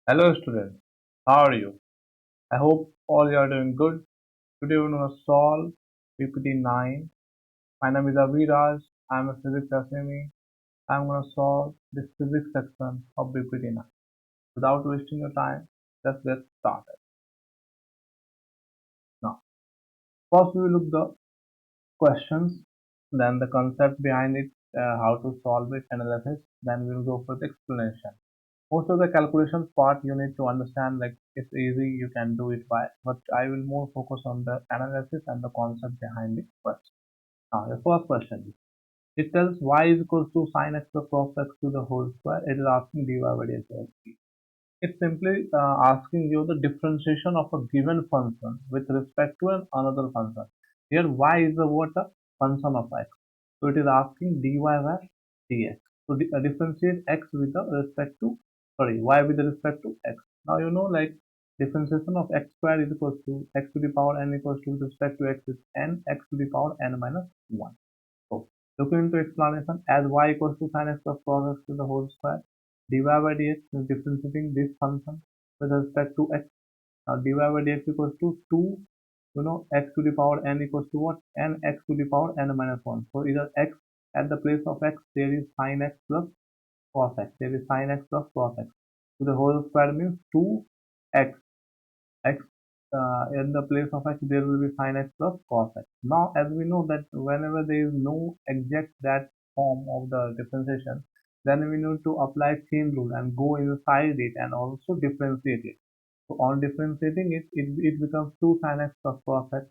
Hello students, how are you? I hope all you are doing good. Today we're going to solve PPT 9. My name is Abhiraj. I'm a physics SME. I'm going to solve this physics section of PPT 9. Without wasting your time, let's get started. Now, first we will look the questions, then the concept behind it, how to solve it, analysis. Then we'll go for the explanation. Most of the calculations part you need to understand, like it's easy, you can do it by, but I will more focus on the analysis and the concept behind it first. Now the first question is, it tells y is equals to sine x plus cos x to the whole square. It is asking dy by dx. It's simply asking you the differentiation of a given function with respect to another function. Here y is the what, a function of x, so it is asking dy by dx. So differentiate x with the respect to, sorry, y with respect to x. Now you know, like, differentiation of x square is equals to x to the power n equals to with respect to x is n x to the power n minus 1. So looking into explanation, as y equals to sin x plus cos x to the whole square, dy by dx is differentiating this function with respect to x. Now dy by dx equals to 2, x to the power n equals to what? N x to the power n minus 1. So either x, at the place of x there is sin x plus cos x. There is sin x plus cos x. So the whole square means 2x. X, in the place of x there will be sin x plus cos x. Now as we know that whenever there is no exact that form of the differentiation, then we need to apply chain rule and go inside it and also differentiate it. So on differentiating it, it becomes 2 sin x plus cos x,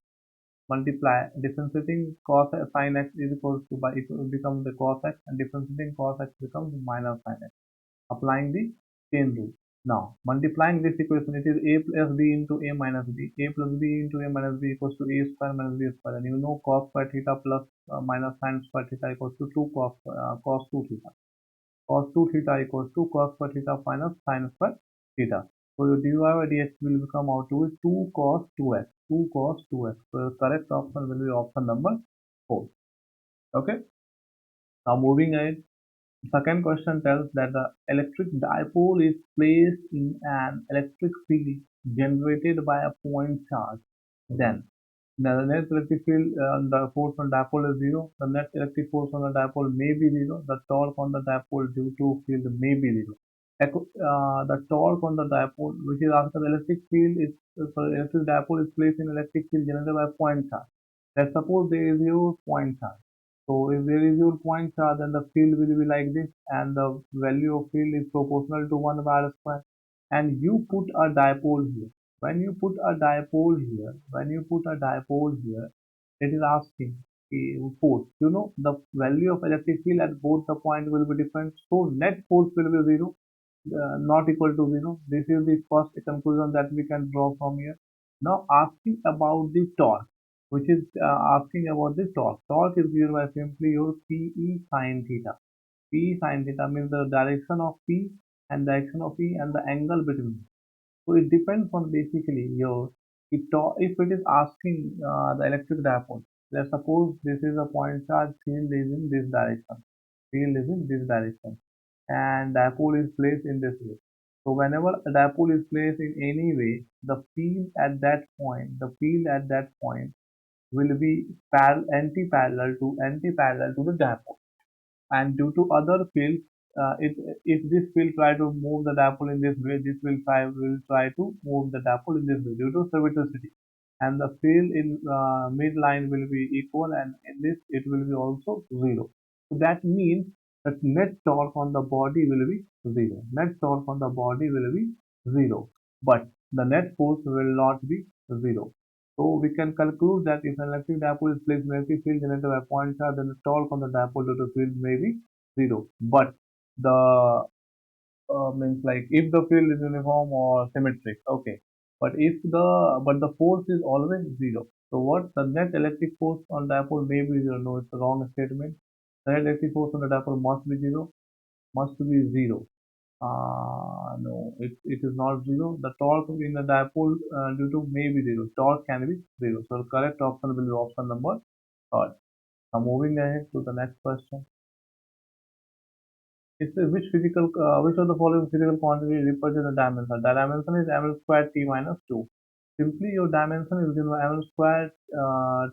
multiply differentiating cos sin x is equals to, by it will become the cos x, and differentiating cos x becomes minus sin x, applying the chain rule. Now, multiplying this equation, it is a plus b into a minus b. A plus b into a minus b equals to a square minus b square. And you know cos square theta plus minus sin square theta equals to 2 cos 2 theta. Cos 2 theta equals to cos square theta minus sin square theta. So your dy by dx will become out to be 2 cos 2x. 2 cos 2x. So the correct option will be option number 4. Okay. Now moving ahead. Second question tells that the electric dipole is placed in an electric field generated by a point charge. Then the net electric field the force on dipole is zero. The net electric force on the dipole may be zero. The torque on the dipole due to field may be zero. The torque on the dipole, which is after the electric field is, electric dipole is placed in electric field generated by a point charge. Let's suppose there is your point charge. So if there is your point charge, then the field will be like this, and the value of field is proportional to 1 by r square. And you put a dipole here. When you put a dipole here, it is asking force. You know the value of electric field at both the point will be different. So net force will be zero, not equal to zero. This is the first conclusion that we can draw from here. Now asking about the torque, which is asking about the torque. Torque is given by simply your Pe sine theta. P sine theta means the direction of P and direction of E and the angle between. So it depends on basically your, if it is asking the electric dipole. Let's suppose this is a point charge, field is in this direction. Field is in this direction, and dipole is placed in this way. So whenever a dipole is placed in any way, the field at that point will be anti-parallel to the dipole. And due to other fields, if this field try to move the dipole in this way, this will try to move the dipole in this way due to symmetricity. And the field in midline will be equal, and in this it will be also zero. So that means that net torque on the body will be zero. Net torque on the body will be zero, but the net force will not be zero. So we can conclude that if an electric dipole is placed in an electric field generated by a point charge, then the torque on the dipole due to field may be zero. But the means, like, if the field is uniform or symmetric, okay. But the force is always zero. So what, the net electric force on dipole may be zero? No, it's a wrong statement. The net electric force on the dipole must be zero. Must be zero. No, it is not zero. The torque in the dipole due to may be zero. Torque can be zero. So the correct option will be option number third. Now moving ahead to the next question. It says which of the following physical quantity represents a dimension? The dimension is ml squared t minus 2. Simply your dimension is given by ml squared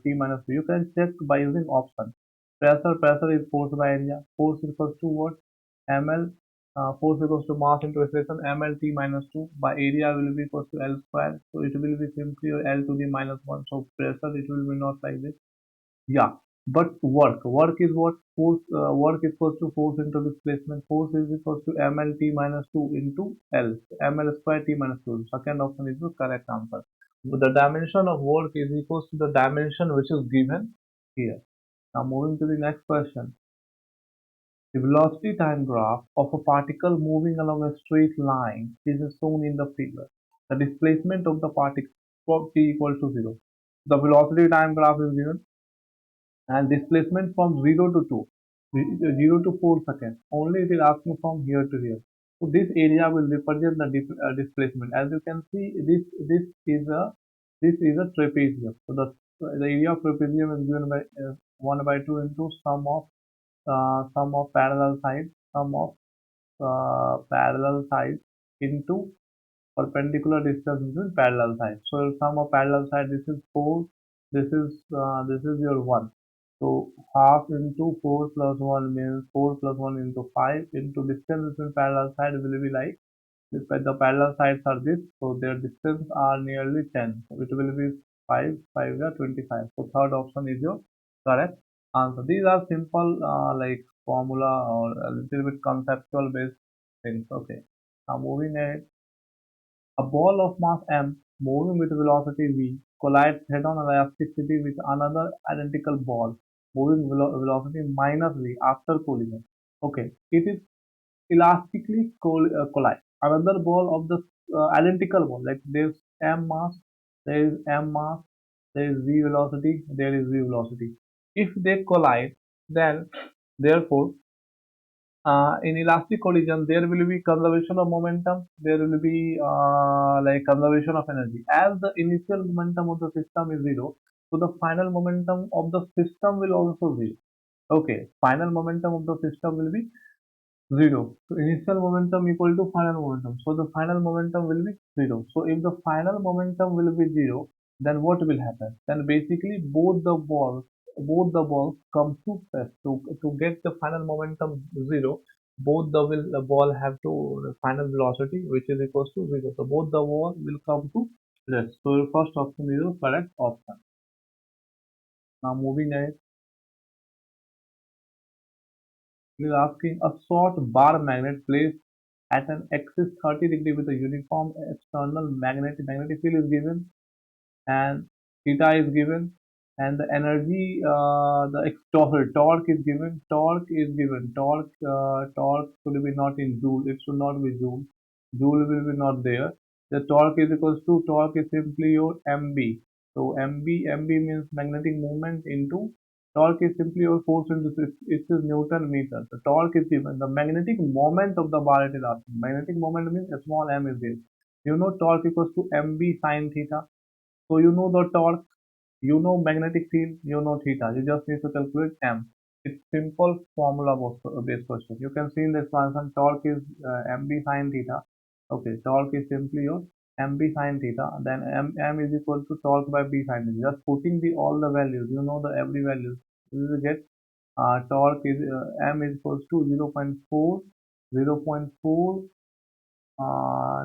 t minus 2. You can check by using option. Pressure is force by area. Force equals to what? ml. Force equals to mass into acceleration ml t minus 2 by area will be equals to L square. So it will be simply your L to the minus 1. So pressure it will be not like this. Yeah, but work is what force. Work is equals to force into displacement. Force is equals to ml t minus 2 into L, ml square t minus 2. Second option is the correct answer. The dimension of work is equals to the dimension which is given here. Now moving to the next question. The velocity time graph of a particle moving along a straight line is shown in the figure. The displacement of the particle t equal to 0. The velocity time graph is given and displacement from 0 to 2, 0 to 4 seconds. Only it will ask me from here to here. So this area will represent the displacement. As you can see, this is a trapezium. So the area of trapezium is given by 1 by 2 into sum of parallel sides into perpendicular distance between parallel sides. So sum of parallel side this is 4, this is your 1. So half into 4 plus 1 means 4 plus 1 into 5 into distance between parallel side will be like if the parallel sides are this, so their distance are nearly 10. So it will be 5, 5 are 25. So third option is your correct answer. These are simple like formula or a little bit conceptual based things. Okay. Now moving ahead. A ball of mass m moving with velocity v collides head-on elasticity with another identical ball moving velocity minus v after collision. Okay, it is elastically collide. Another ball of the identical ball, like there's m mass, there is v velocity, there is v velocity. If they collide, then therefore in elastic collision, there will be conservation of momentum. There will be like conservation of energy. As the initial momentum of the system is zero, so the final momentum of the system will also be okay. Final momentum of the system will be 0. So initial momentum equal to final momentum. So the final momentum will be 0. So if the final momentum will be 0, then what will happen? Then basically both the balls come to rest. To get the final momentum 0, the ball have to final velocity which is equals to 0. So both the ball will come to rest. So your first option is the correct option. Now moving ahead. It is asking a short bar magnet placed at an axis 30 degree with a uniform external magnetic field is given and theta is given and the energy torque is given torque should be not in joule, it should not be joule will be not there. The torque is equals to torque is simply your mb. So mb means magnetic moment into torque is simply your force into it is Newton meter. The torque is given, the magnetic moment of the bar it is asking. Magnetic moment means a small m is there. You know torque equals to mb sine theta. So you know the torque, you know magnetic field, you know theta. You just need to calculate m. It's simple formula based question. You can see in the expansion torque is mb sine theta. Okay, torque is simply your mb sine theta. Then m is equal to torque by b sine theta. Just putting the all the values, you know the every value. You will get torque is m is equals to 0.4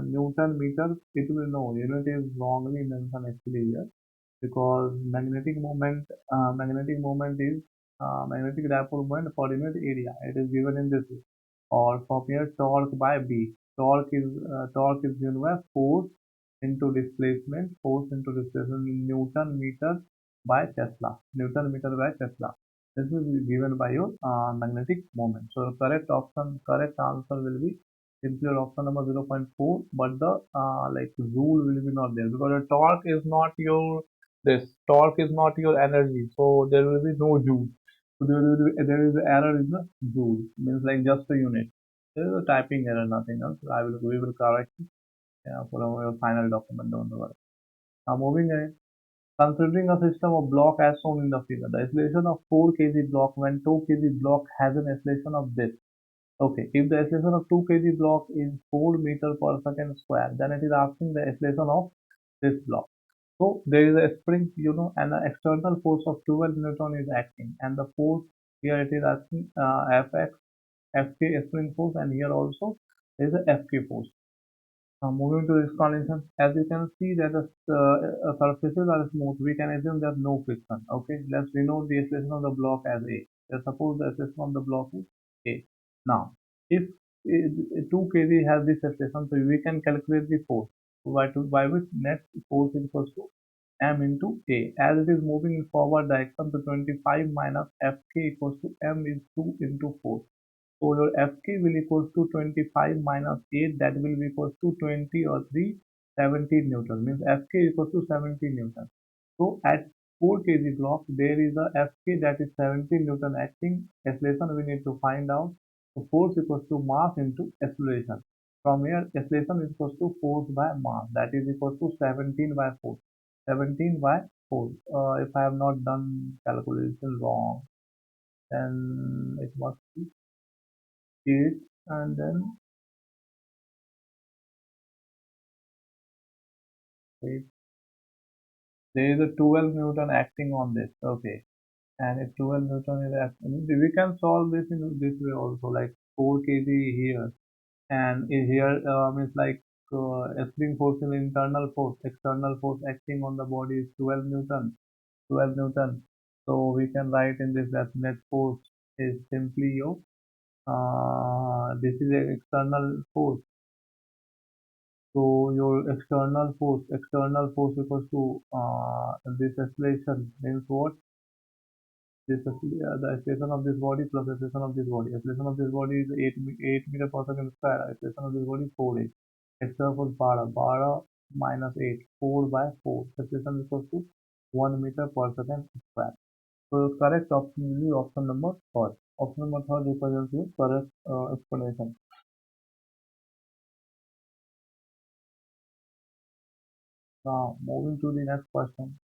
Newton meter. It will know unit is wrongly mentioned actually here because magnetic moment is magnetic dipole moment per unit area. It is given in this way. Or from here torque by B. Torque is given by force into displacement Newton meter by Tesla. Newton meter by Tesla. This is given by your magnetic moment. So correct answer will be simply your option number 0.4, but the like joule will be not there because the torque is not your this torque is not your energy, so there will be no joule. So there is error in the joule, means like just a unit. There is a typing error, nothing else. We will correct it for our final document. Don't worry. Now moving ahead. Considering a system of block as shown in the figure, the acceleration of 4 kg block when 2 kg block has an acceleration of this. Okay, if the acceleration of 2 kg block is 4 meter per second square, then it is asking the acceleration of this block. So there is a spring, and the external force of 12 Newton is acting, and the force here it is asking Fx, Fk spring force, and here also there is a Fk force. Now moving to explanation, as you can see that the surfaces are smooth, we can assume there is no friction. Okay, let's denote the acceleration of the block as A. Let's suppose the acceleration of the block is A. Now, if 2 kg has this acceleration, so we can calculate the force by which net force is equals to m into A. As it is moving in forward direction, so 25 minus Fk equals to m is 2 into 4. So your Fk will equals to 25 minus 8, that will be equals to 20 or 3, 17 Newton. Means Fk equals to 17 Newton. So at 4 kg block, there is a Fk that is 17 Newton acting. Acceleration we need to find out. So force equals to mass into acceleration. From here, acceleration is equals to force by mass. That is equals to 17 by 4. 17 by 4. If I have not done calculation wrong, then it must be 8, and then wait, there is a 12 Newton acting on this. Okay, and if 12 Newton is acting, we can solve this in this way also, like 4 kg here, and here means like a spring force in internal force, external force acting on the body is 12 Newton, 12 Newton. So we can write in this that net force is simply your this is an external force. So your external force equals to this acceleration means what? The acceleration of this body plus acceleration of this body. Acceleration of this body is 8 meter per second square. Acceleration of this body is 4 8. Extra force 12. 12 minus 8. 4 by 4. Acceleration equals to 1 meter per second square. So the correct option will be option number 3. Option number 3 represents your correct explanation. Now moving to the next question.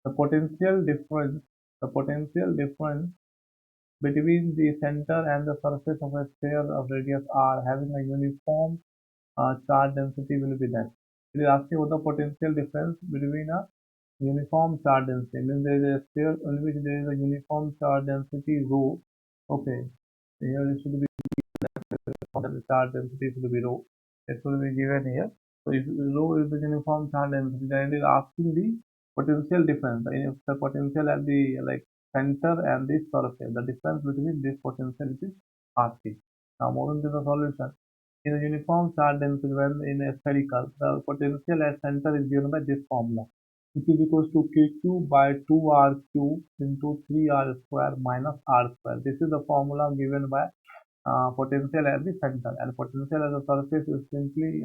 The potential difference between the center and the surface of a sphere of radius r having a uniform charge density will be that. It is asking what the potential difference between a uniform charge density. Means there is a sphere in which there is a uniform charge density rho. Okay, here it should be the charge density should be rho. It will be given here. So if rho is the uniform charge density, then it is asking the potential difference. If the potential at the center and the surface, the difference between this potential is asking. Now moving to the solution. In a uniform charge density, when in a spherical, the potential at center is given by this formula, which is equals to kq by 2r cube into 3r square minus r square. This is the formula given by potential at the center, and potential at the surface is simply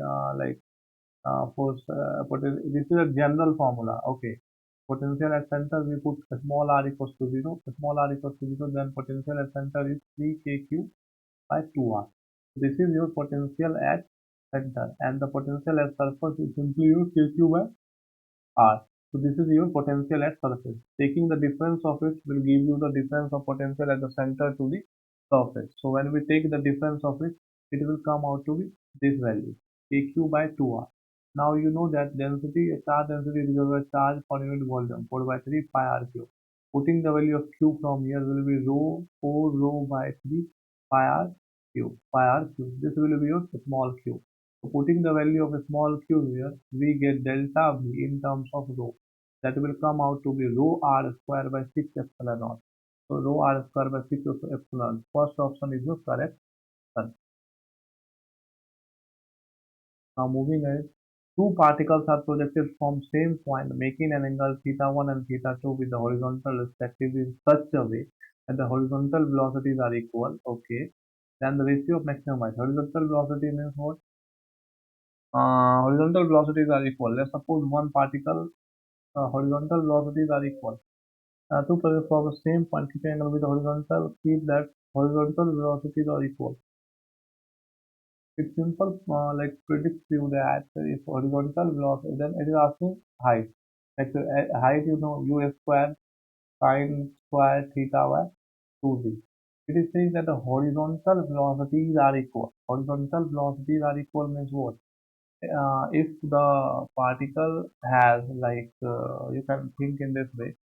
this is a general formula. Okay, potential at center we put small r equals to 0, small r equals to 0, then potential at center is 3kq by 2r. This is your potential at center, and the potential at surface is simply your kq by r. So this is your potential at surface. Taking the difference of it will give you the difference of potential at the center to the surface. So when we take the difference of it will come out to be this value, kq by 2r. Now you know that charge density is equal to charge per unit volume 4 by 3 pi r cube. Putting the value of q from here will be rho 4 rho by 3 pi r cube, pi r cube. This will be your small q. So putting the value of a small q here, we get delta V in terms of rho. That will come out to be rho r square by 6 epsilon naught. So rho r square by 6 epsilon. First option is the correct answer. Now moving ahead. Two particles are projected from same point, making an angle theta 1 and theta 2 with the horizontal respectively in such a way that the horizontal velocities are equal. Okay. Then the ratio of maximum height. Horizontal velocity means what? Horizontal velocities are equal. Let's suppose one particle horizontal velocities are equal. Two projects from the same point keep angle with the horizontal, keep that horizontal velocities are equal. It's simple, like predicts you that if horizontal velocity, then it is asking height. Like height, u square sine square theta y. 2g. It is saying that the horizontal velocities are equal. Horizontal velocities are equal means what? If the particle has you can think in this way,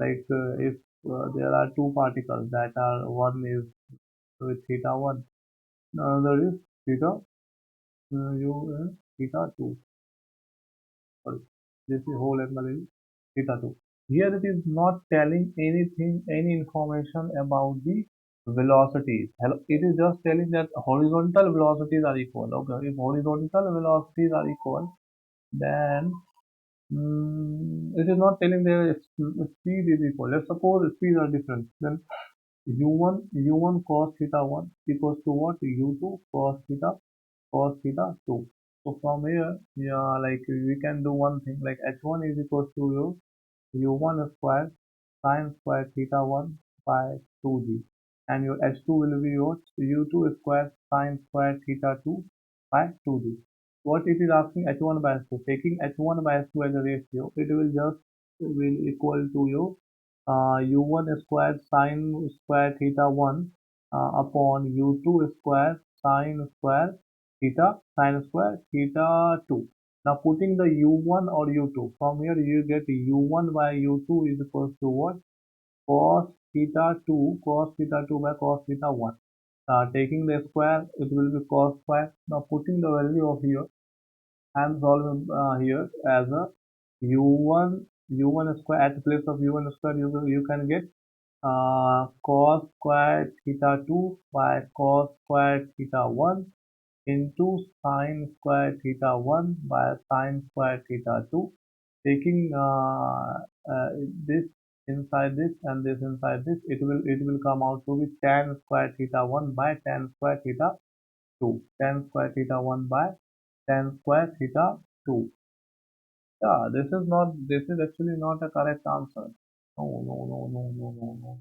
if there are two particles that are one is with theta 1, another is theta u theta 2. Sorry, this is whole angle is theta 2. Here it is not telling anything, any information about the velocities. Hello, it is just telling that horizontal velocities are equal. Okay, if horizontal velocities are equal, then it is not telling their speed is equal. Let's suppose speeds are different. Then u1 cos theta 1 equals to what? u2 cos theta 2. So from here, yeah, like we can do one thing, like h1 is equals to u1 square sine square theta 1 by 2g, and your h2 will be your u2 square sine square theta 2 by 2g. What it is asking, h1 by h2, taking h1 by h2 as a ratio, it will just will equal to your u1 square sine square theta 1 upon u2 square sine square theta 2. Now putting the u1 or u2, from here you get u1 by u2 is equals to what? Cos theta 2 by cos theta 1. Taking the square, it will be cos square. Now putting the value of here, I am solving here as a u1 square, at the place of u1 square you can get cos square theta 2 by cos square theta 1 into sine square theta 1 by sine square theta 2. Taking this inside this and this inside this, it will come out to be tan square theta 1 by tan square theta 2. Tan square theta 1 by tan square theta 2. Yeah, this is actually not a correct answer. No, no, no, no, no, no, no.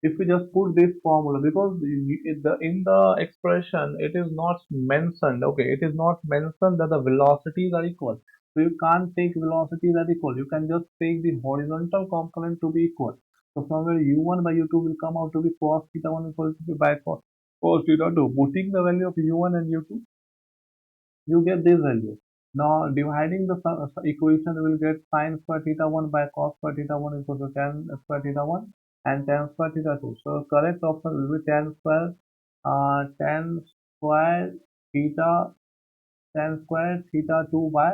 If we just put this formula, because in the expression it is not mentioned, okay, it is not mentioned that the velocities are equal, so you can't take velocities as equal. You can just take the horizontal component to be equal. So from where u1 by u2 will come out to be cos theta 1 equal to by cos theta 2. Putting the value of u1 and u2, you get this value. Now dividing the equation, we will get sine square theta 1 by cos square theta 1 equals to tan square theta 1 and tan square theta 2. So correct option will be tan square theta tan square theta 2 by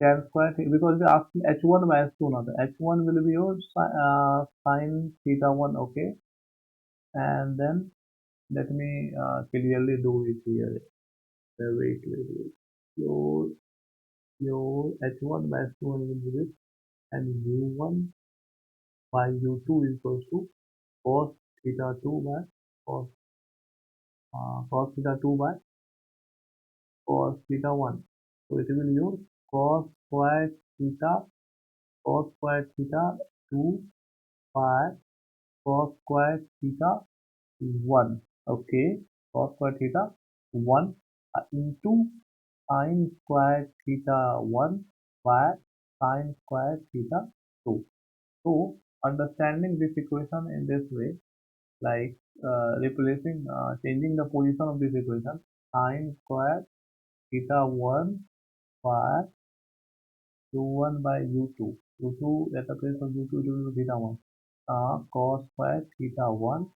tan square theta, because we are asking h1 by h2 now. The h1 will be your sine theta 1, okay, and then let me clearly do it here. Wait. So your h1 by h2 will be this, and u1 by u2 is equals to cos theta 2 by cos cos theta 2 by cos theta 1. So it will use cos square theta cos square theta 2 by cos square theta 1. Okay, cos square theta 1 into sine square theta 1 by sine square theta 2. So understanding this equation in this way, like changing the position of this equation, sine square theta 1 by u1 by u2. u2 at the place of u2 it will be theta 1. Cos square theta 1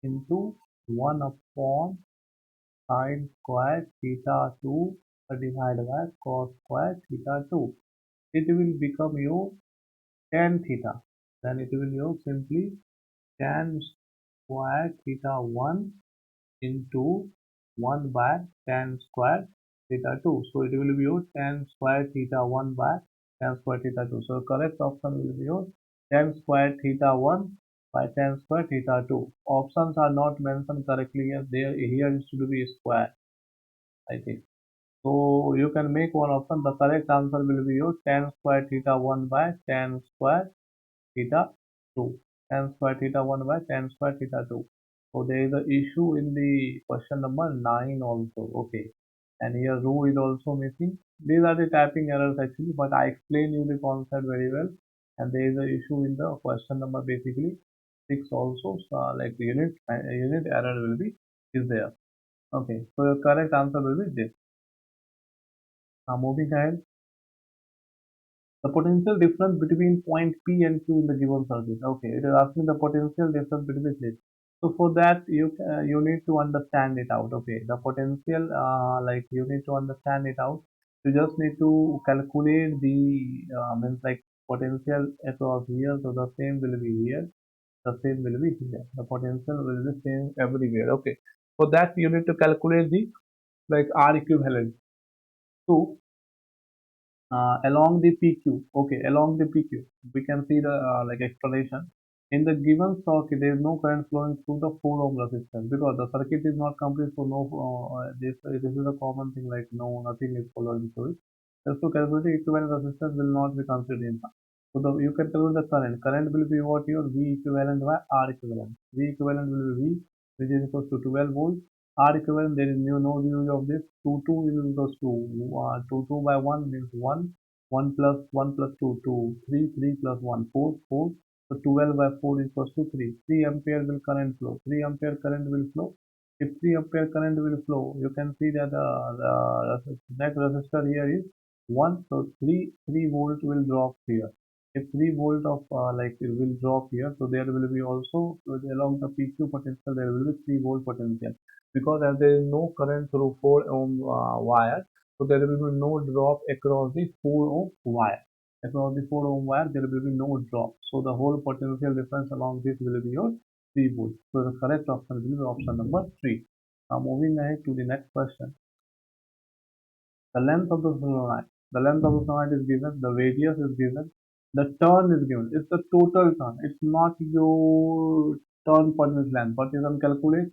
into 1 upon sine square theta 2 divided by cos square theta 2. It will become your tan theta. Then it will your simply tan square theta 1 into 1 by tan square theta 2. So it will be your tan square theta 1 by tan square theta 2. So correct option will be your tan square theta 1 by tan square theta 2. Options are not mentioned correctly here. Here is to be square, I think. So you can make one option. The correct answer will be your tan square theta 1 by tan square theta 2. Tan square theta 1 by tan square theta 2. So there is an issue in the question number 9 also. Okay. And here row is also missing. These are the typing errors actually, but I explain you the concept very well. And there is an issue in the question number basically. 6 also, so like unit error will be is there. Okay, so your correct answer will be this. Now moving ahead, the potential difference between point P and Q in the given circuit. Okay, it is asking the potential difference between this. So for that you need to understand it out. Okay, the potential like you need to understand it out. You just need to calculate the means like potential across here. So the same will be here. The same will be here. The potential will be same everywhere. Okay. For that you need to calculate the like R equivalent. So along the PQ. Okay, along the PQ, we can see the like explanation. In the given circuit, there is no current flowing through the 4 ohm resistance because the circuit is not complete. So no, this is a common thing like no nothing is following through it. Just to calculate the equivalent resistance will not be considered in. So you can calculate the current. Current will be what your V equivalent by R equivalent. V equivalent will be V, which is equal to 12 volts. R equivalent, there is no use of this. 2 is equals to 2 by 1 means 1. 1 plus 1 plus 2, 2, 3, 3 plus 1, 4, 4. So 12 by 4 equals to 3. 3 ampere will current flow. 3 ampere current will flow. If 3 ampere current will flow, you can see that the net resistor here is 1. So 3 volt will drop here. If 3 volt of like it will drop here, so there will be also along the PQ potential there will be 3 volt potential because as there is no current through 4 ohm wire, so there will be no drop across the 4 ohm wire. Across the 4 ohm wire there will be no drop. So the whole potential difference along this will be your 3 volt. So the correct option will be option number 3. Now moving ahead to the next question. The length of the solenoid. The length of the solenoid is given. The radius is given. The turn is given. It's the total turn. It's not your turn per unit length, but you can calculate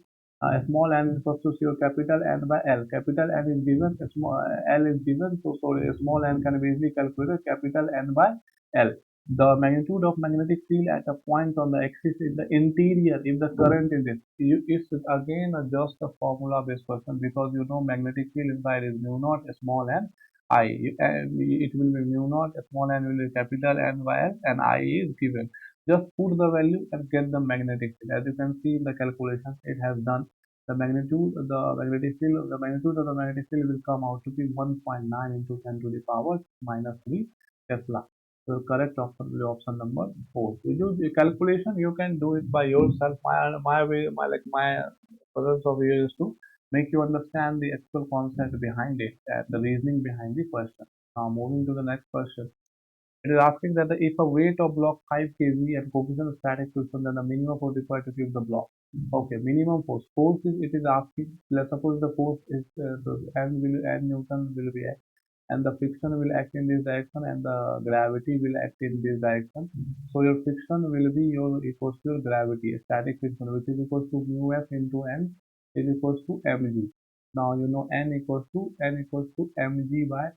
small n is equal to your capital N by L. Capital N is given. Small L is given. So sorry, small n can be easily calculated. Capital N by L. The magnitude of magnetic field at a point on the axis in the interior, if the current is it, it's again just a formula based question because you know magnetic field inside is mu naught small n I. It will be mu naught small n will be capital N by L and I is given. Just put the value and get the magnetic field. As you can see in the calculation, it has done the magnitude, the magnitude of the magnetic field will come out to be 1.9 into 10 to the power minus 3 Tesla. So correct option will be option number 4. To use the calculation, you can do it by yourself. My way, my like my purpose of here is to make you understand the actual concept behind it and the reasoning behind the question. Now moving to the next question. It is asking that if a weight of block 5 kg and coefficient of static friction, then the minimum force required to keep the block. Okay, minimum force. Force is it is asking. Let's suppose the force is so n Newton will be and the friction will act in this direction and the gravity will act in this direction. So your friction will be your equals to your gravity, static friction, which is equals to mu f into n is equals to mg. Now you know n equals to mg by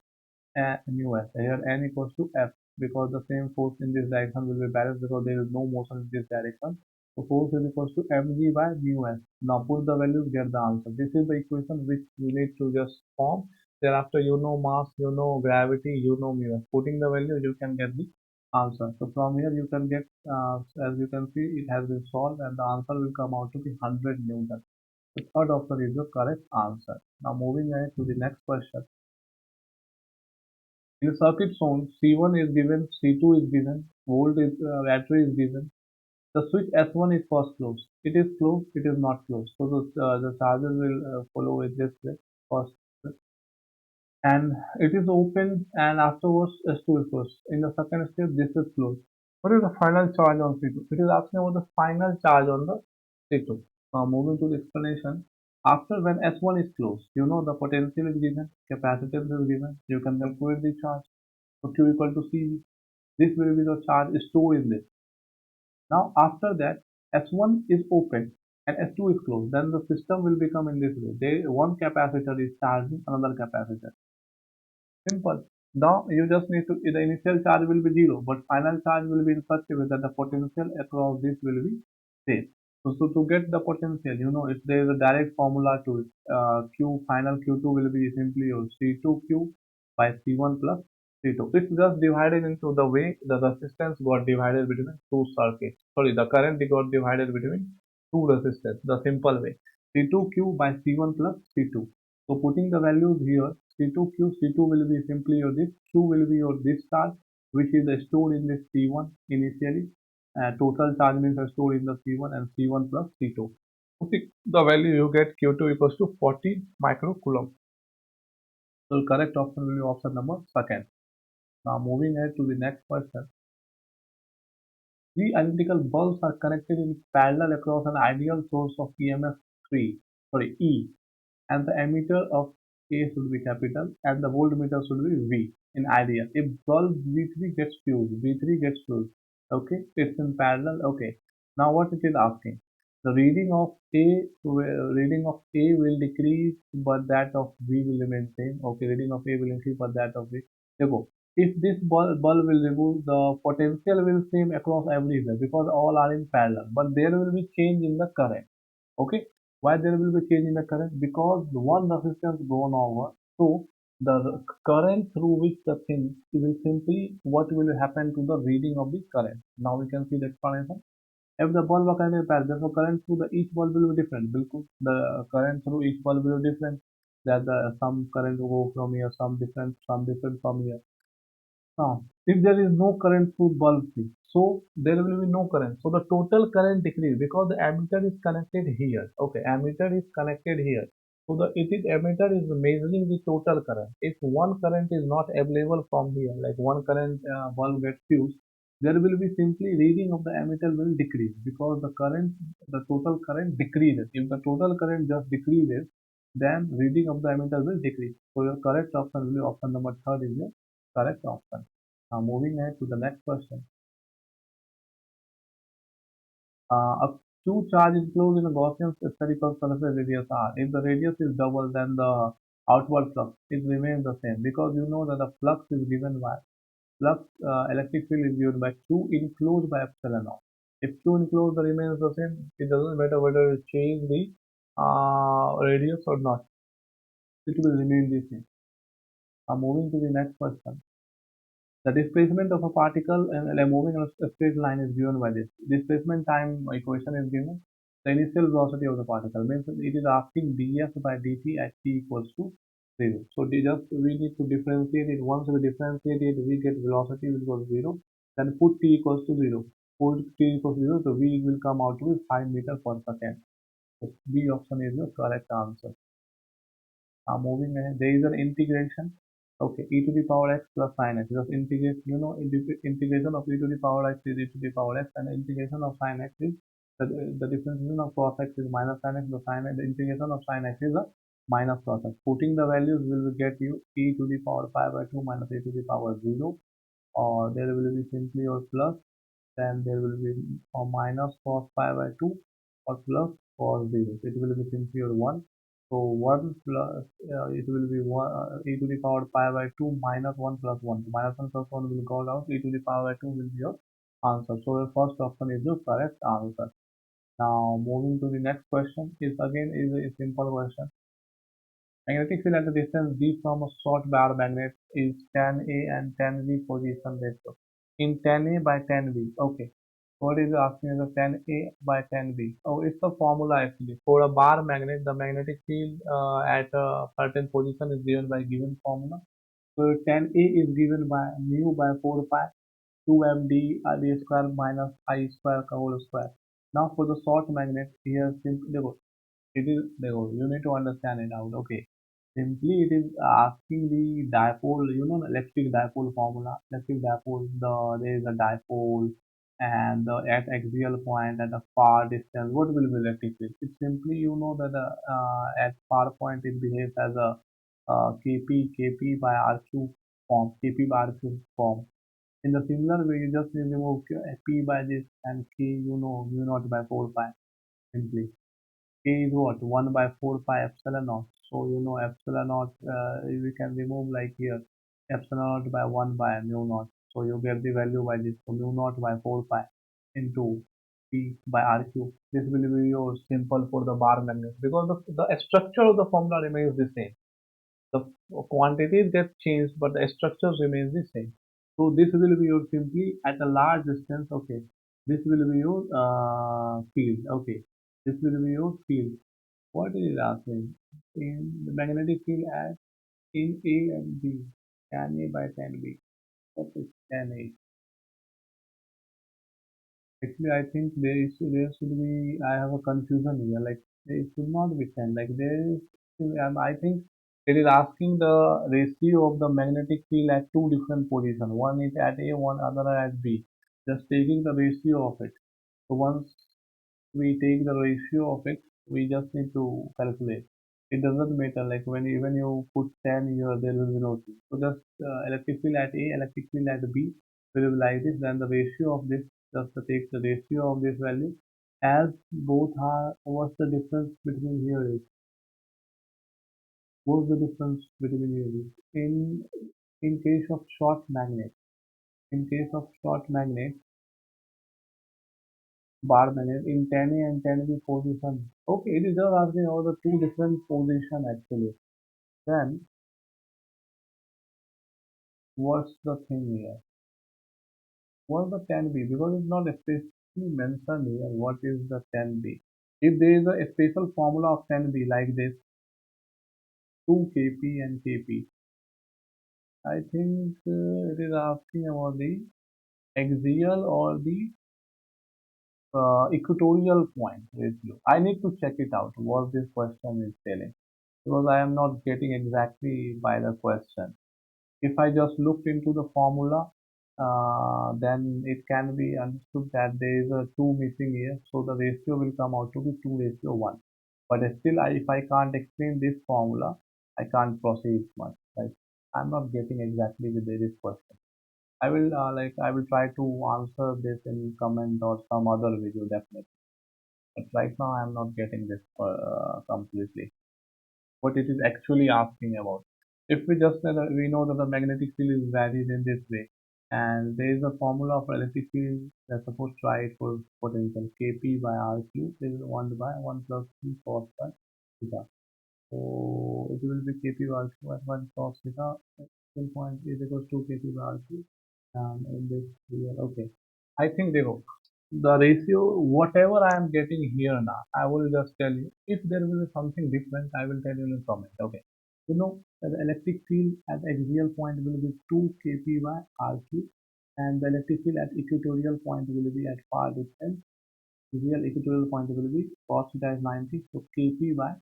mu f. Here n equals to f because the same force in this direction will be balanced because there is no motion in this direction. So force is equals to mg by mu f. Now put the values, get the answer. This is the equation which you need to just form. Thereafter you know mass, you know gravity, you know mu f. Putting the value you can get the answer. So from here you can get as you can see it has been solved and the answer will come out to be 100 Newton. The third option is the correct answer. Now moving ahead to the next question. In the circuit shown, C1 is given, C2 is given, battery is given. The switch S1 is first closed. It is closed, it is not closed. So the charges will follow with this way first. And it is open and afterwards S2 is closed. In the second step, this is closed. What is the final charge on C2? It is asking about the final charge on the C2. Now moving to the explanation. After when S1 is closed, you know the potential is given, capacitance is given, you can calculate the charge. So Q equal to CV. This will be the charge stored in this. Now after that S1 is open and S2 is closed. Then the system will become in this way. One capacitor is charging another capacitor. Simple. Now you just need to the initial charge will be zero, but final charge will be in such a way that the potential across this will be same. So to get the potential, you know, if there is a direct formula to it, Q final Q2 will be simply your C2Q by C1 plus C2. It's just divided into the way the resistance got divided between two circuits. Sorry, the current got divided between two resistors. The simple way. C2Q by C1 plus C2. So putting the values here, C2Q, C2 will be simply your this, Q will be your this charge, which is stored in this C1 initially. Total charge means stored in the C1 and C1 plus C2. Putting the value you get Q2 equals to 40 microcoulomb. So correct option will be option number second. Now moving ahead to the next question. Three identical bulbs are connected in parallel across an ideal source of EMF 3, sorry E, and the emitter of A should be capital and the voltmeter should be V in ideal. If bulb V3 gets fused, V3 gets fused, okay, it's in parallel, okay. Now what it is asking? The reading of A will decrease, but that of V will remain same. Okay, reading of A will increase, but that of V. देखो, if this bulb will remove, the potential will same across everywhere because all are in parallel, but there will be change in the current. Okay, why there will be change in the current? Because one resistance gone over, so the current through which the thing will simply what will happen to the reading of the current. Now we can see the explanation. If the bulb are connected in parallel, so current through the each bulb will be different. बिल्कुल, the current through each bulb will be different. That the some current will go from here, some different from here. Now, if there is no current through bulb C, so there will be no current. So the total current decrease because the ammeter is connected here. Okay, ammeter is connected here. So the ammeter is measuring the total current. If one current is not available from here, like one current bulb gets fused, there will be simply reading of the ammeter will decrease because the total current decreases. If the total current just decreases, then reading of the ammeter will decrease. So your correct option will be option number third is your correct option. Now moving ahead to the next question. A two charge enclosed in a Gaussian spherical surface radius r. If the radius is double, then the outward flux it remains the same because you know that the flux is given by electric field is given by Q enclosed by epsilon naught. If Q enclosed remains the same, it doesn't matter whether you change the radius or not. It will remain the same. Now moving to the next question. The displacement of a particle in a moving on a straight line is given by this. Displacement time equation is given. The initial velocity of the particle means it is asking df by dt at t equals to 0. So we need to differentiate it. Once we differentiate it, we get velocity which equals 0. Then put t equals to 0. Put t equals to 0, so v will come out to be 5 meter per second. So B option is the correct answer. Moving ahead, there is an integration. Okay, e to the power x plus sin x. Just integrate, integration of e to the power x is e to the power x, and the integration of sin x is the differentiation of cos x is minus sin x. The integration of sin x is a minus cos x. Putting the values will get you e to the power pi by 2 minus e to the power 0, or there will be simply your plus, then there will be a minus cos pi by 2 or plus cos 0. It will be simply your 1. So 1 plus, it will be 1, e to the power pi by 2 minus 1 plus 1. Minus 1 plus 1 will go out, e to the power by 2 will be your answer. So your first option is the correct answer. Now moving to the next question is again is a simple question. Magnetic field at a distance d from a short bar magnet is 10A and 10V position ratio. In 10A by 10V. Okay. What is asking is a 10A by 10V. Oh, it's the formula actually. For a bar magnet, the magnetic field at a certain position is given by given formula. So 10A is given by mu by 4 pi 2md d square minus I square whole square. Now for the short magnet, here simply it is you need to understand it out. Okay, simply it is asking the dipole, electric dipole formula. Electric dipole, there is a dipole and the at axial point at a far distance, what will be electric field? It's simply that at far point it behaves as a kp by rq form, kp by rq form. In the similar way, you just remove p by this and k, mu naught by 4 pi simply. K is what? 1 by 4 pi epsilon naught. So epsilon naught, we can remove like here epsilon naught by 1 by mu naught. So you get the value by this. So mu naught by 4 pi into P by RQ. This will be your simple for the bar magnet because the structure of the formula remains the same. The quantities get changed, but the structure remains the same. So this will be your simply at a large distance. Okay, this will be your field. Okay, this will be your field. What is it asking? In the magnetic field at in A and B, tan A by tan B. What is tan A? Actually, I think there should be I have a confusion here. Like it should not be tan. Like there is I think it is asking the ratio of the magnetic field at two different positions. One is at A, one other at B. Just taking the ratio of it. So once we take the ratio of it, we just need to calculate. It doesn't matter like when even you put 10 here, there will be no thing. So just electric field at A, electric field at B will be like this. Then the ratio of this, just to take the ratio of this value as both are. What's the difference between here is? What's the difference between here is? In case of short magnet, in case of short magnet, bar magnet in 10A and 10B position. Okay, it is just asking about the two different position actually. Then what's the thing here? What's the 10B? Because it's not especially mentioned here. What is the 10B? If there is a special formula of 10B like this, 2 Kp and Kp, I think it is asking about the axial or the equatorial point ratio. I need to check it out what this question is telling because I am not getting exactly by the question. If I just looked into the formula, then it can be understood that there is a 2 missing here. So the ratio will come out to be 2:1. But still, if I can't explain this formula, I can't proceed much. Right? I'm not getting exactly with this question. I will try to answer this in comment or some other video definitely. But right now I'm not getting this completely what it is actually asking about. If we just know that we know that the magnetic field is varied in this way, and there is a formula for electric field. Let's suppose try it for potential Kp by R cube is 1 by 1 plus 2 cos by theta. So it will be Kp by R cube at 1 cos theta. Still point is equals to Kp by R cube. And in this here, okay. I think they go the ratio whatever I am getting here now I will just tell you if there will be something different I will tell you in the comment. Okay, you know that the electric field at axial point will be 2 kp by r cube and the electric field at equatorial point will be at far distance. Real equatorial point will be cos theta is 90, so kp by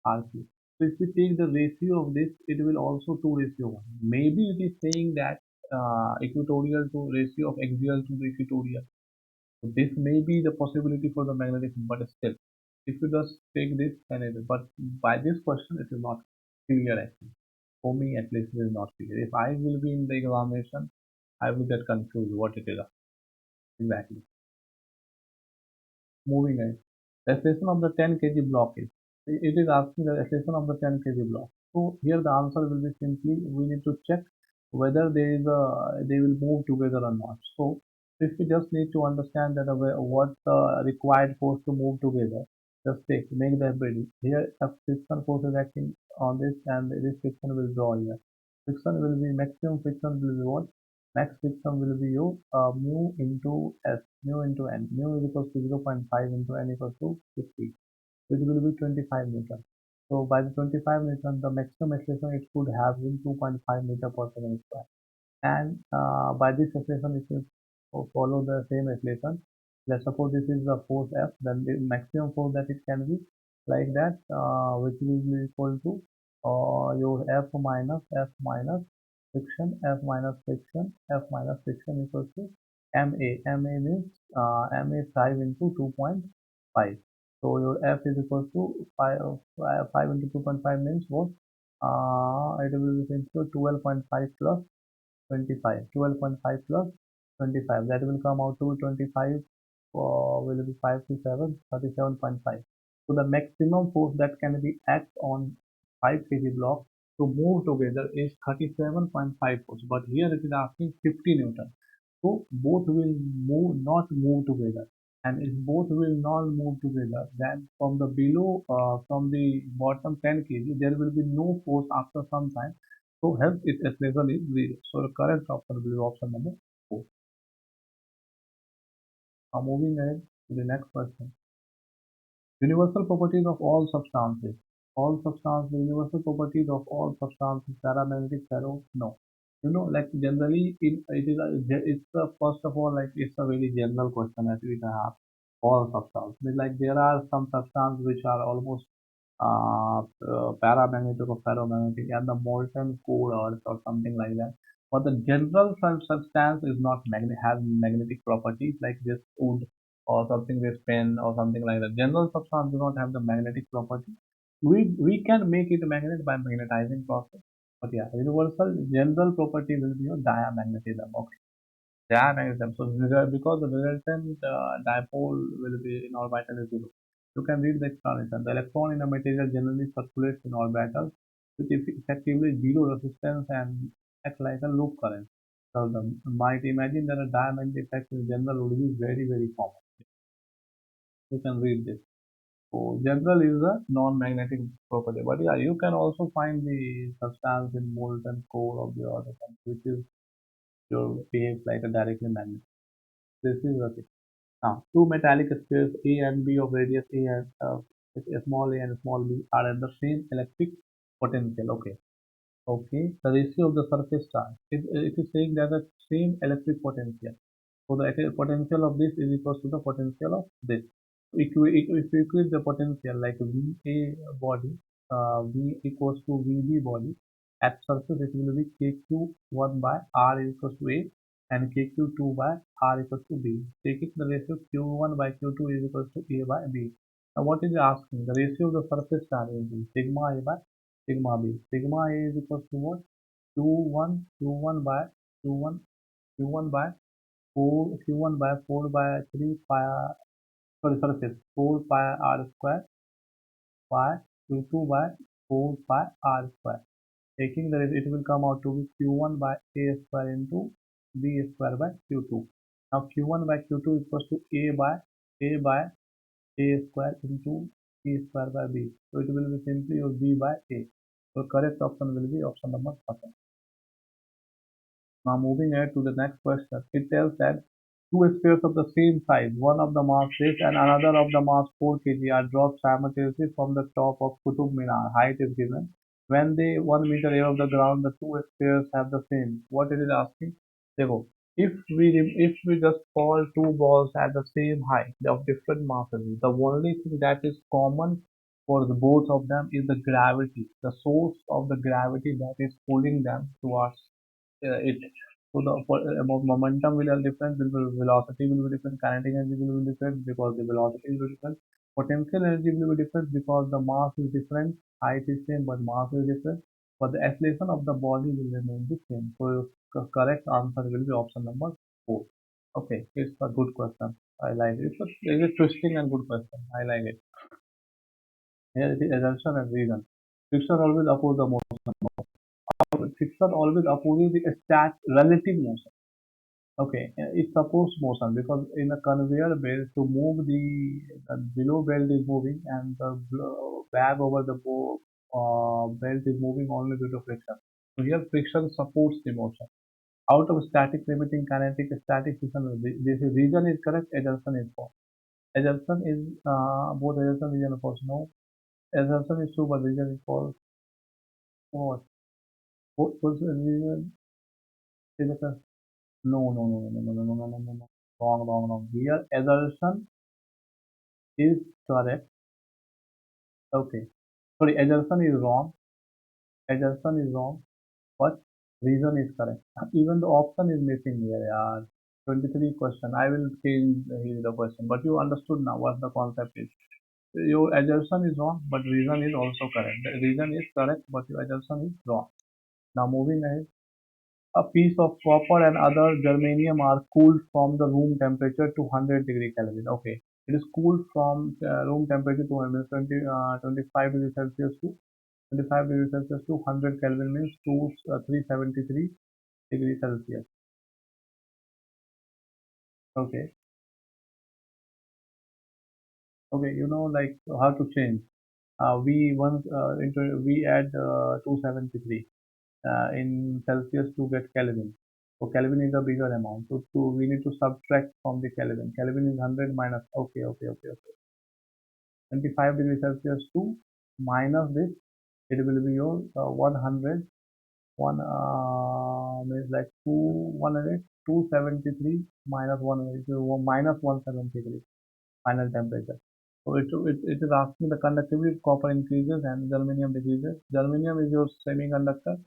r cube. So if we take the ratio of this it will also 2:1. Maybe it is saying that equatorial to ratio of axial to the equatorial. So this may be the possibility for the magnetism, but still, if you just take this, then it is. But by this question, it is not clear actually. For me, at least, it is not clear. If I will be in the examination, I will get confused what it is exactly. Moving ahead, the acceleration of the 10 kg block is. It is asking the acceleration of the 10 kg block. So here the answer will be simply we need to check whether there is a they will move together or not. So if we just need to understand that what the required force to move together, just make the ability. Here a friction force is acting on this and this friction will draw here. Friction will be maximum friction will be what? Max friction will be your mu into S, mu into N. Mu is equals to 0.5 into N equals to 50, which will be 25 Newton. So by the 25 Newton, the maximum acceleration it could have been 2.5 meter per second square. And by this acceleration, if you follow the same acceleration, let's suppose this is the force F, then the maximum force that it can be like that, which will be equal to your F minus friction, F minus friction equals to MA. MA means MA 5 into 2.5. So your F is equal to 5 into 2.5 means what? It will be equal to 12.5 plus 25. 12.5 plus 25 that will come out to 25 will be 5 to 7 37.5. So the maximum force that can be act on 5 kg block to move together is 37.5 force, but here it is asking 50 Newton. So both will move not move together and if both will not move together, then from the from the bottom 10 kg, there will be no force after some time. So hence its acceleration is zero. So the correct option will be option number 4. Now moving ahead to the next question. Universal properties of all substances. All substances, the universal properties of all substances, paramagnetic, ferro, no. Like generally, it's the first of all, like it's a very general question that we have all substances. Like there are some substances which are almost paramagnetic or ferromagnetic and the molten core or something like that. But the general substance is not has magnetic properties like this wood or something this pen or something like that. General substance do not have the magnetic property. We can make it a magnet by magnetizing process. But yeah, universal general property will be your diamagnetism. Okay. Diamagnetism. So because the resultant dipole will be in orbital is zero. You can read the explanation. The electron in a material generally circulates in orbitals with effectively zero resistance and act like a loop current. So the might imagine that a diamagnetic effect in general would be very very common. You can read this. So general is a non-magnetic property. But yeah, you can also find the substance in molten core of the other which is your behaves like a directly magnet. This is the thing. Now, two metallic spheres A and B of radius A and small a and small b are at the same electric potential. Okay. Okay. The ratio of the surface charge. It is saying that the same electric potential. So the potential of this is equal to the potential of this. If we equate the potential like VA body, V equals to VB body, at surface it will be KQ1 by R equals to A and KQ2 by R equals to B. Taking the ratio Q1 by Q2 is equals to A by B. Now what is it asking? The ratio of the surface charge will be sigma A by sigma B. Sigma A is equals to what? Q1 by Q1 Q1 by 4 Q1 by 4 by 3 pi surface 4 pi r square pi Q2 by 4 pi r square. Taking the it will come out to be Q1 by A square into B square by Q2. Now Q1 by Q2 equals to A by A square into B square by B. So it will be simply your B by A. So correct option will be option number 7. Now moving ahead to the next question, it tells that two spheres of the same size, one of the mass 6 and another of the mass 4 kg are dropped simultaneously from the top of Qutub Minar. Height is given. When they 1 meter above the ground, the two spheres have the same. What it is asking? देखो, if we just fall two balls at the same height of different masses, the only thing that is common for the both of them is the gravity, the source of the gravity that is pulling them towards it. So the momentum will be different, velocity will be different, kinetic energy will be different because the velocity will be different. Potential energy will be different because the mass is different, height is same but mass is different. But the acceleration of the body will remain the same. So the correct answer will be option number 4. Okay, it's a good question. I like it. It's a twisting and good question. I like it. Here it is assumption and reason. Friction always oppose the motion. Friction always opposes the relative motion. Okay, it supports motion because in a conveyor belt to move the below belt is moving and the bag over the belt is moving only due to friction. So here friction supports the motion. Out of static limiting kinetic static friction, this is reason is correct, assumption is false. Assumption is both assumption reason is false. No, assumption is true but reason is false. What? What reason is it? No, no, no, no, no, no, no, no, no, no, no. Wrong, wrong, wrong. Here, assertion is correct. Okay. Sorry, assertion is wrong. Assertion is wrong, but reason is correct. Even the option is missing here. Yeah. 23 question. I will change here the question, but you understood now what the concept is. Your assertion is wrong, but reason is also correct. The reason is correct, but your assertion is wrong. Now moving ahead. A piece of copper and other germanium are cooled from the room temperature to 100 degree Kelvin. Okay, it is cooled from room temperature to 25 degrees Celsius to 25 degrees Celsius to 100 Kelvin means to 373 degrees Celsius. Okay, Okay, you know, like how to change. We add 273 in Celsius to get Kelvin. So Kelvin is a bigger amount. So we need to subtract from the Kelvin. Kelvin is 100 minus. Okay. 25 degrees Celsius to minus this. It will be your 100. One means like 100, 273 minus 100, so minus 173 final temperature. So it is asking the conductivity of copper increases and germanium decreases. Germanium is your semiconductor,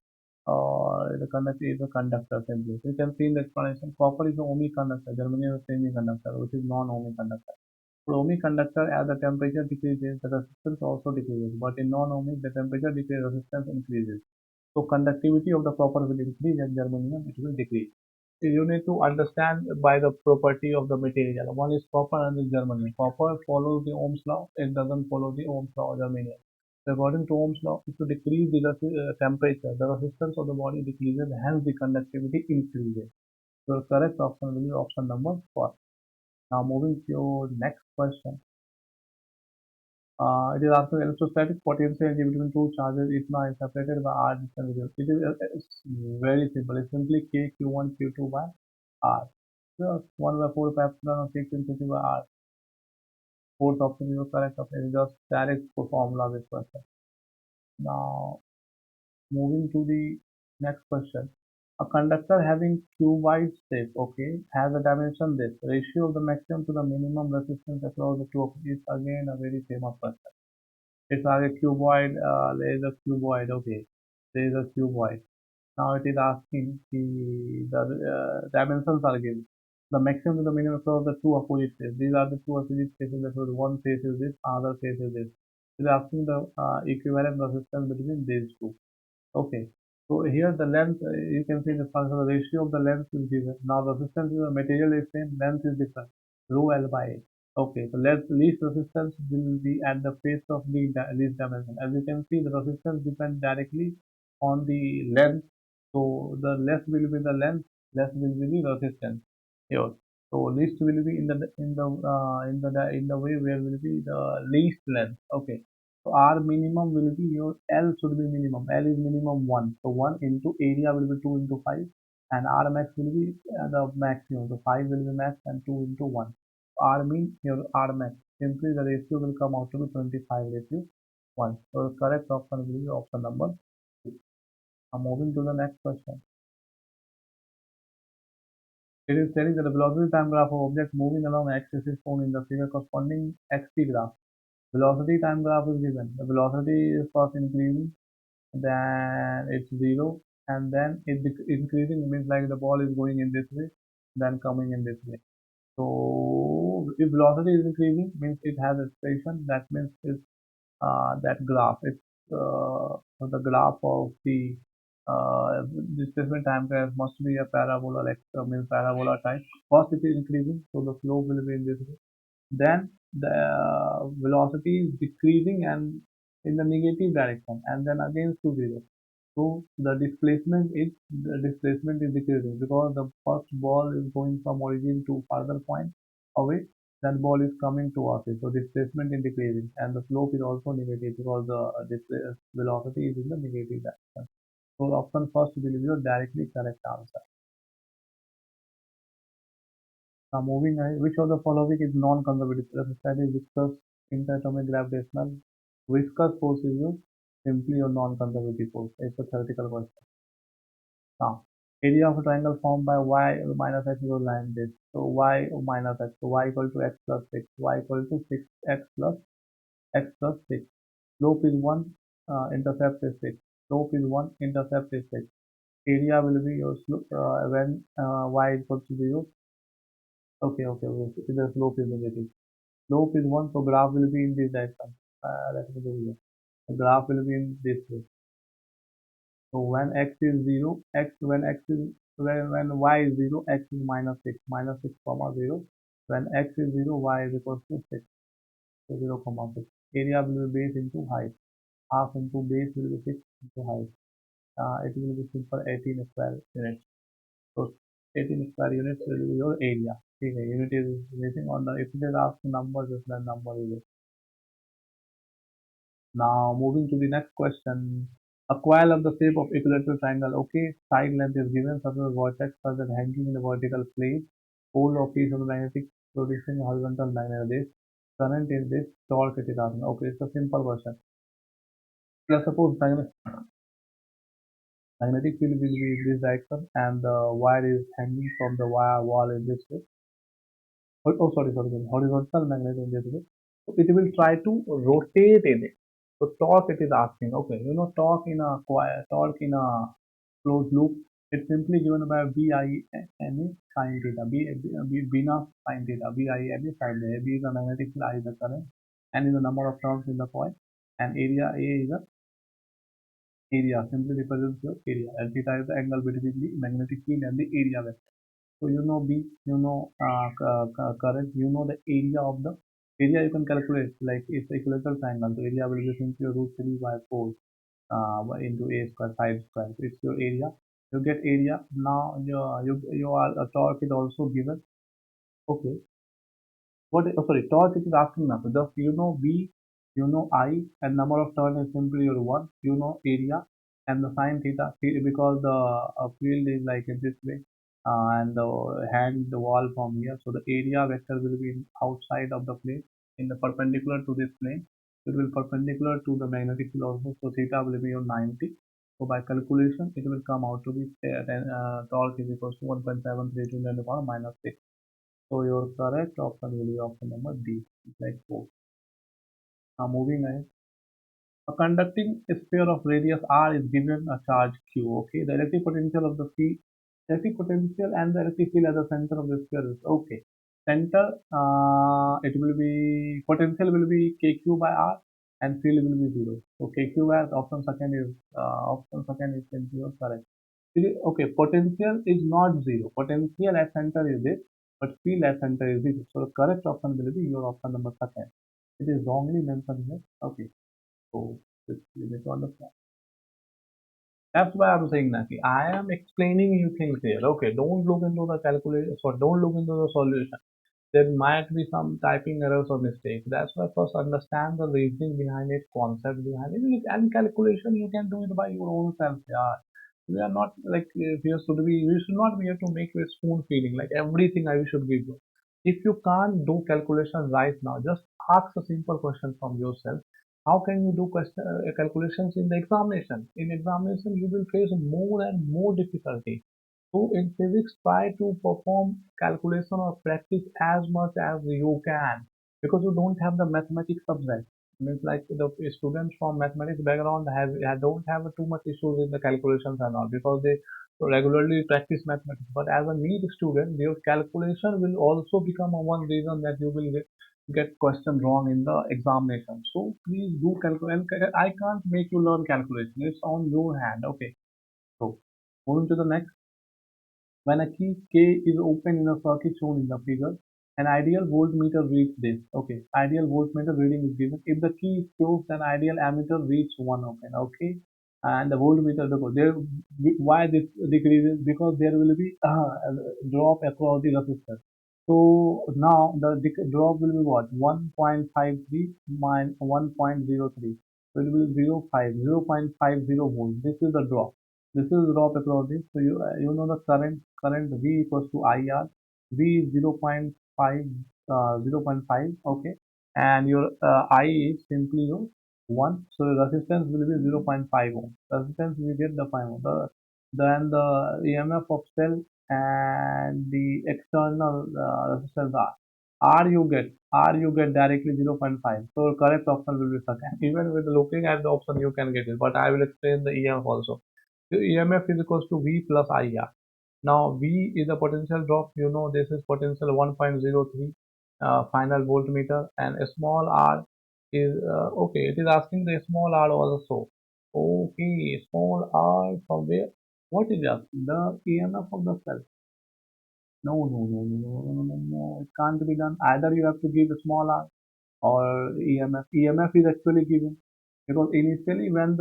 or the conductor is a conductor simply. So you can see in the explanation, copper is the ohmic conductor, germanium is semiconductor, which is non-ohmic conductor. For ohmic conductor, as the temperature decreases, the resistance also decreases. But in non-ohmic, the temperature decreases, resistance increases. So conductivity of the copper will increase and germanium it will decrease. So you need to understand by the property of the material. One is copper and is germanium. Copper follows the Ohm's law. It doesn't follow the Ohm's law of germanium. So according to Ohm's law, if you decrease the temperature, the resistance of the body decreases, hence the conductivity increases. So the correct option will be option number 4. Now moving to your next question. It is also electrostatic potential energy between two charges is now separated by R distance. It's very simple. It's simply K Q1 Q2 by R. Just 1 by 4 pi epsilon of K Q by R. Fourth option is the correct option. It's just direct formula this question. Now moving to the next question. A conductor having cuboid shape, okay, has a dimension this. Ratio of the maximum to the minimum resistance across the two of is again a very famous question. It's like a cuboid, there is a cuboid, okay. There is a cuboid. Now it is asking the dimensions are given. The maximum to the minimum across the two opposite faces. These are the two opposite faces. That was one face is this, other face is this. It is asking the equivalent resistance between these two. Okay. So here the length, you can see the function, the ratio of the length is given. Now the resistance of the material is same, length is different. Rho L by A. Okay, so least resistance will be at the face of the least dimension. As you can see, the resistance depends directly on the length. So the less will be the length, less will be the resistance. Here. So least will be in the way where will be the least length. Okay. So R minimum will be your L should be minimum. L is minimum 1. So 1 into area will be 2 into 5 and R max will be the maximum. So 5 will be max and 2 into 1. R mean your R max. Simply the ratio will come out to be 25 ratio 1. So the correct option will be option number 2. Now moving to the next question. It is telling that the velocity time graph of object moving along axis is shown in the figure corresponding xt graph. Velocity time graph is given. The velocity is first increasing, then it's zero, and then it increasing means like the ball is going in this way, then coming in this way. So if velocity is increasing, means it has a station. That means it's that graph. It's the graph of the displacement time graph must be a parabola, like means parabola type. First it is increasing, so the slope will be in this way. Then the velocity is decreasing and in the negative direction, and then again to zero. So the displacement is decreasing because the first ball is going from origin to further point away. That ball is coming towards it. So displacement is decreasing and the slope is also negative because the velocity is in the negative direction. So option first will be your directly correct answer. Now moving ahead, which of the following is non-conservative? That is viscous, interatomic gravitational. Viscous force is your simply your non-conservative force. It's a theoretical question. Now, area of a triangle formed by y minus x equal line this. So y minus x. So y equal to x plus 6. Y equal to 6 x plus 6. Slope is 1, intercept is 6. Slope is 1, intercept is 6. Area will be your slope when y equals to 0. Okay. The slope is negative. Slope is 1, so graph will be in this direction. Let me do here. The graph will be in this way. So when x is 0, when y is 0, x is minus 6, minus 6 comma 0. When x is 0, y is equal to 6, so 0 comma 6. Area will be base into height. Half into base will be 6 into height. It will be simple 18 square units. So 18 square units will be your area. Okay, unit is basing on the if it is asked number, just the number is it. Now moving to the next question. A coil of the shape of equilateral triangle. Okay, side length is given, such as vortex, such as hanging in the vertical plane. Pole of piece of the magnetic producing horizontal magnet. This current is this, torque it is asking. Okay, it's a simple question. Let's suppose magnetic field will be in this direction and the wire is hanging from the wire wall in this way. Sorry, horizontal magnet in this way. So it will try to rotate in it. So torque it is asking. Okay, torque in a coil, torque in a closed loop. It's simply given by Bina sin theta. Bina sin theta. Bina sin theta. B is the magnetic field, I is the current, and is the number of turns in the coil, and area A is the area. Simply represents your area. And theta is the angle between the magnetic field and the area vector. So you know B, current, the area of the area you can calculate like it's equilateral triangle. The area will be simply root 3 by 4 into a square side square. So it's your area. You get area. Now you are a torque is also given. Okay, torque it is asking now. So just B, I, and number of turn is simply your one. Area and the sine theta because the field is like in this way, and the hand the wall from here. So the area vector will be outside of the plane in the perpendicular to this plane. It will perpendicular to the magnetic field also. So theta will be on 90. So by calculation, it will come out to be torque is equals to 1.732 10 to the power minus 6. So your correct option will be option number D, like 4. Now moving ahead. A conducting sphere of radius r is given a charge q. Okay, the electric potential of the field, electric potential and the electric field at the center of the sphere is okay. Center, it will be potential will be kq by r and field will be 0. So kq as option second is simply correct. Okay, potential is not 0. Potential at center is this, but field at center is 0. So the correct option will be your option number second. It is wrongly mentioned here. Okay, so this you need to understand. That's why I'm saying that I am explaining you things here. Okay, don't look into the calculation, so don't look into the solution. There might be some typing errors or mistakes. That's why first understand the reasoning behind it, concept behind it, and calculation you can do it by your own self. Yeah, we are not like here should be. We should not be here to make you a spoon feeding like everything I should give you. If you can't do calculation right now, just ask a simple question from yourself. How can you do calculations in the examination? In examination, you will face more and more difficulty. So in physics, try to perform calculation or practice as much as you can because you don't have the mathematics subject. Means like the students from mathematics background don't have too much issues in the calculations and all because they regularly practice mathematics. But as a NEET student, your calculation will also become a one reason that you will get question wrong in the examination. So please do calculate. I can't make you learn calculation. It's on your hand. Okay. So moving to the next. When a key K is open in a circuit shown in the figure, an ideal voltmeter reads this. Okay, ideal voltmeter reading is given. If the key is closed, then ideal ammeter reads 1 open. Okay, and the voltmeter there. Why this decreases? Because there will be a drop across the resistor. So now the drop will be what? 1.53 minus 1.03. So it will be 0.50 volts. This is the drop. This is drop across this. So you know the current V equals to IR. V is 0.5 0.5. Okay, and your I is simply your 1. So the resistance will be 0.5 ohm. Resistance we get the 5 ohm. Then the EMF of cell and the external resistance R you get directly 0.5. So correct option will be second. Even with looking at the option you can get it, but I will explain the EMF also. So EMF is equals to V plus IR. Now V is the potential drop. You know this is potential 1.03 final voltmeter, and a small r is okay. It is asking the small r also. Okay, small r from where? What is that? The EMF of the cell. No. It can't be done. Either you have to give a small r or EMF. EMF is actually given because initially when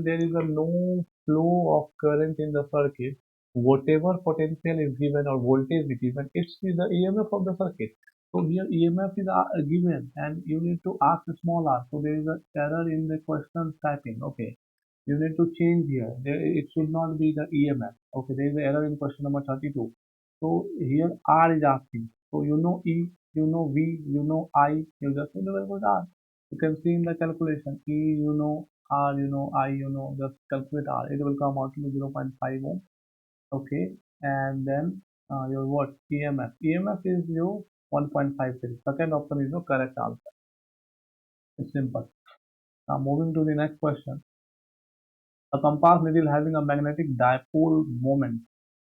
there is a no flow of current in the circuit, whatever potential is given or voltage is given, it's the EMF of the circuit. So here EMF is given and you need to ask a small r. So there is an error in the question typing. Okay. You need to change here. It should not be the EMF. Okay. There is an error in question number 32. So here R is asking. So you know E, you know V, you know I, you just need to put R. You can see in the calculation E, you know R, you know I, you know, just calculate R. It will come out to 0.5 ohm. Okay, and then your what EMF. EMF is your 1.53. Second option is your correct answer. It's simple. Now moving to the next question. A compass needle having a magnetic dipole moment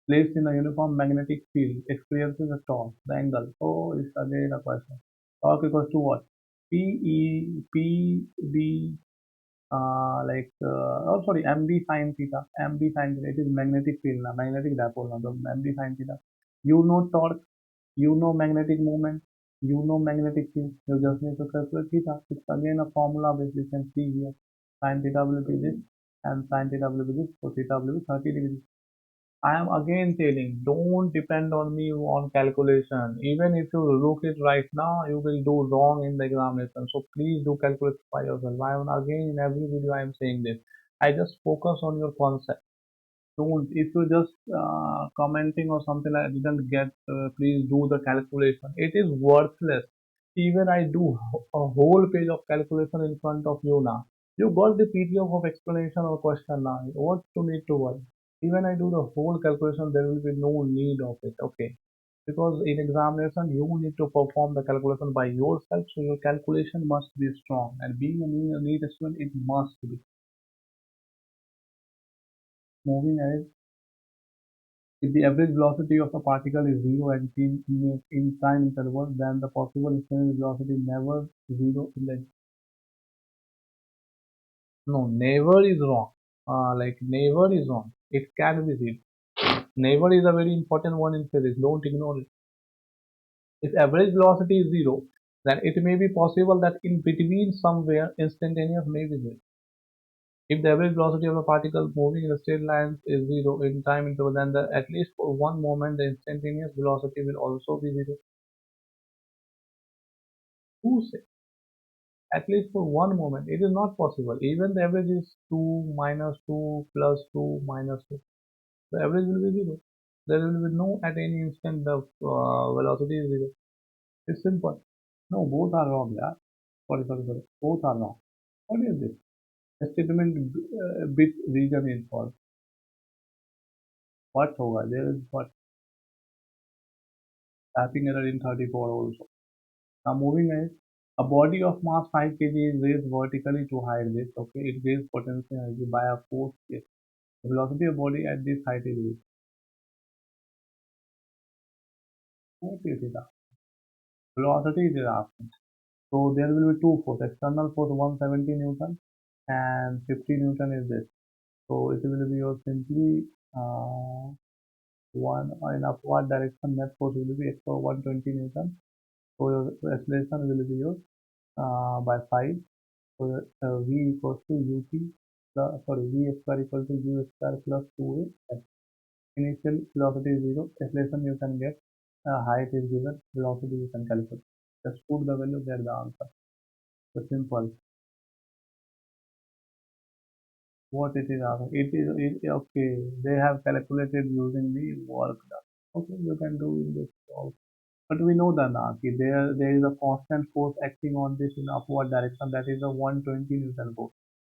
placed in a uniform magnetic field experiences a torque. The angle. Oh, it's again a question. Torque equals to what? P E P B oh sorry, mb sine theta, mb sine theta. It is magnetic field now, magnetic dipole now, the mb sine theta. You know torque, you know magnetic moment, you know magnetic field. You just need to calculate theta. It's again a formula which you can see here. Sine theta will be this and sine theta will be this. So theta will be 30 degrees. I am again telling, don't depend on me on calculation. Even if you look it right now, you will do wrong in the examination. So please do calculate by yourself. I am again in every video I am saying this. I just focus on your concept. Don't. If you just commenting or something I didn't get, please do the calculation. It is worthless. Even I do a whole page of calculation in front of you now. You got the PDF of explanation or question now. What to need to worry? Even I do the whole calculation, there will be no need of it. Okay. Because in examination, you need to perform the calculation by yourself. So your calculation must be strong. And being a neat student, it must be. Moving ahead. If the average velocity of a particle is zero at in time interval, then the possible instantaneous velocity never zero in the no, never is wrong. Like never is wrong. It can be zero. Never is a very important one in physics. Don't ignore it. If average velocity is zero, then it may be possible that in between somewhere instantaneous may be zero. If the average velocity of a particle moving in a straight line is zero in time interval, then at least for one moment the instantaneous velocity will also be zero. Who says? At least for one moment. It is not possible. Even the average is 2 minus 2 plus 2 minus 2. The average will be 0. There will be no at any instant the velocity is 0. It's simple. No, both are wrong. Yeah. Sorry. Both are wrong. What is this? A statement bit region is false. What over? There is what tapping error in 34 also. Now moving ahead. A body of mass 5 kg is raised vertically to hide this. Okay, it gains potential energy by a force. The velocity of body at this height is what is it? Velocity is asking. So there will be two forces. External force 170 Newton and 50 Newton is this. So it will be your simply one in upward direction net force will be extra 120 Newton. So your acceleration will be your by 5. So V equals to UT sorry V square equal to U square plus 2A. Initial velocity is 0. Acceleration you can get. Height is given. Velocity you can calculate. Just put the value, get the answer. So simple. What it is asking? Okay. They have calculated using the work done. Okay, you can do in this also. But we know that now, okay, there is a constant force acting on this in upward direction. That is a 120 Newton force.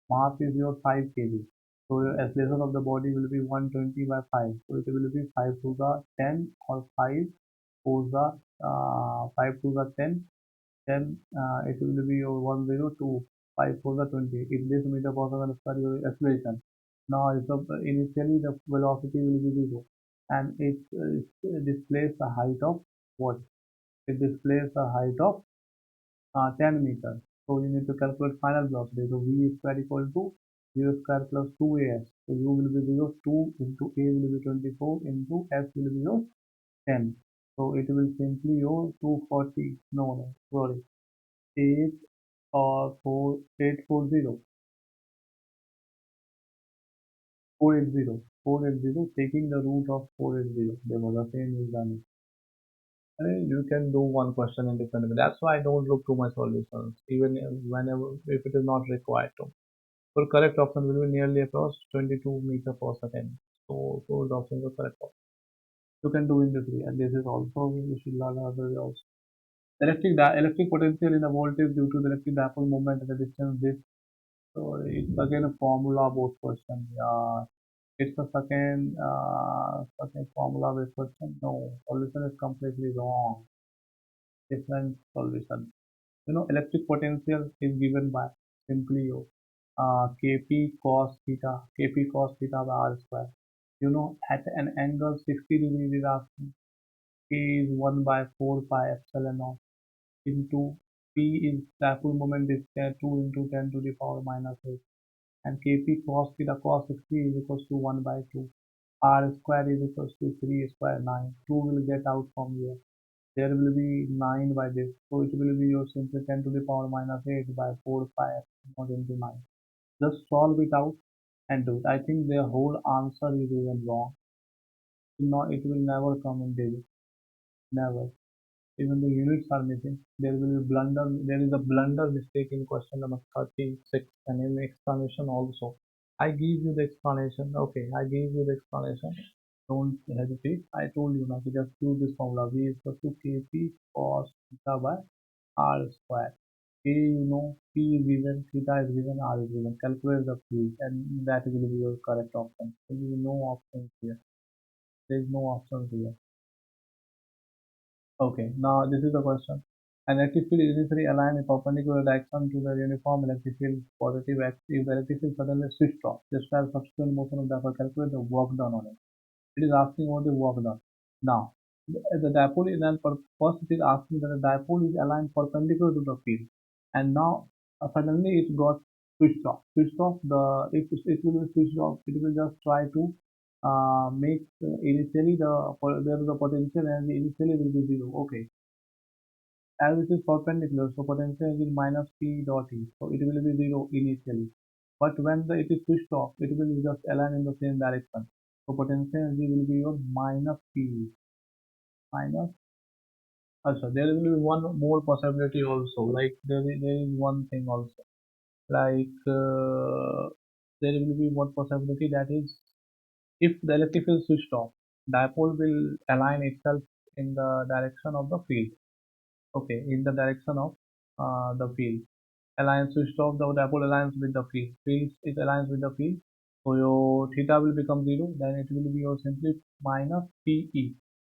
Mass is your 5 kg. So your acceleration of the body will be 120 by 5. So it will be 5 to the 10 or 5 to the 5 to the 10. Then it will be your 102 5 for the 20. In this meter per second square your acceleration. Now if initially the velocity will be 0 and it displays the height of what? It displays the height of 10 meters. So you need to calculate final velocity. So v square equal to u square plus 2as. So u will be 0, 2 into a will be 24 into s will be your 10. So it will simply your 240. No, sorry. 8 or 4840 480 480 taking the root of 480 there was the same is done You can do one question in different way. That's why I don't look to my solutions, even whenever if it is not required to. So correct option will be nearly across 22 meter per second. So those options are correct. You can do in this way, and this is also you should learn other way also. Electric potential in a voltage due to the electric dipole moment at a distance this. So it's again a formula based question. Yeah, it's a second formula based question. No, solution is completely wrong. Different solution. Electric potential is given by simply Kp cos theta, Kp cos theta by R square. At an angle 60 degrees, it is asking K is 1 by 4 pi epsilon naught into P is dipole moment is 2 into 10 to the power minus 8, and Kp cos theta cos 60 is equals to 1 by 2. R square is equals to 3 square 9. 2 will get out from here. There will be 9 by this. So it will be your simply 10 to the power minus 8 by 4 pi not into 9. Just solve it out and do it. I think the whole answer is even wrong. It will never come in digits. Never. Even the units are missing. There is a blunder mistake in question number 36 and in the explanation also. I give you the explanation. Okay, I gave you the explanation. Don't hesitate. I told you now to just use this formula. V is equal to Kp cos theta by R square. K, P is given, theta is given, R is given. Calculate the field, and that will be your correct option. There is no option here. There is no option here. Okay, now this is the question. An electric field is initially aligned in perpendicular direction to the uniform electric field positive x. If the electric field suddenly switched off, describe subsequent motion of the dipole, calculate the work done on it. It is asking what the work done. Now, the dipole is then first it is asking that the dipole is aligned perpendicular to the field, and now suddenly it got switched off. Switched off the if it will be switched off, it will just try to make initially there is a potential and initially will be zero. Okay, as it is perpendicular, so potential is minus p dot e, so it will be zero initially. But when it is switched off, it will just align in the same direction. So potential energy will be your minus p minus. Also, there will be one more possibility also. Like there is one thing also. Like there will be one possibility, that is if the electric field switched off, dipole will align itself in the direction of the field. Okay, in the direction of the field. Aligns switched off, the dipole aligns with the field. Field it aligns with the field. So your theta will become 0. Then it will be your simply minus PE.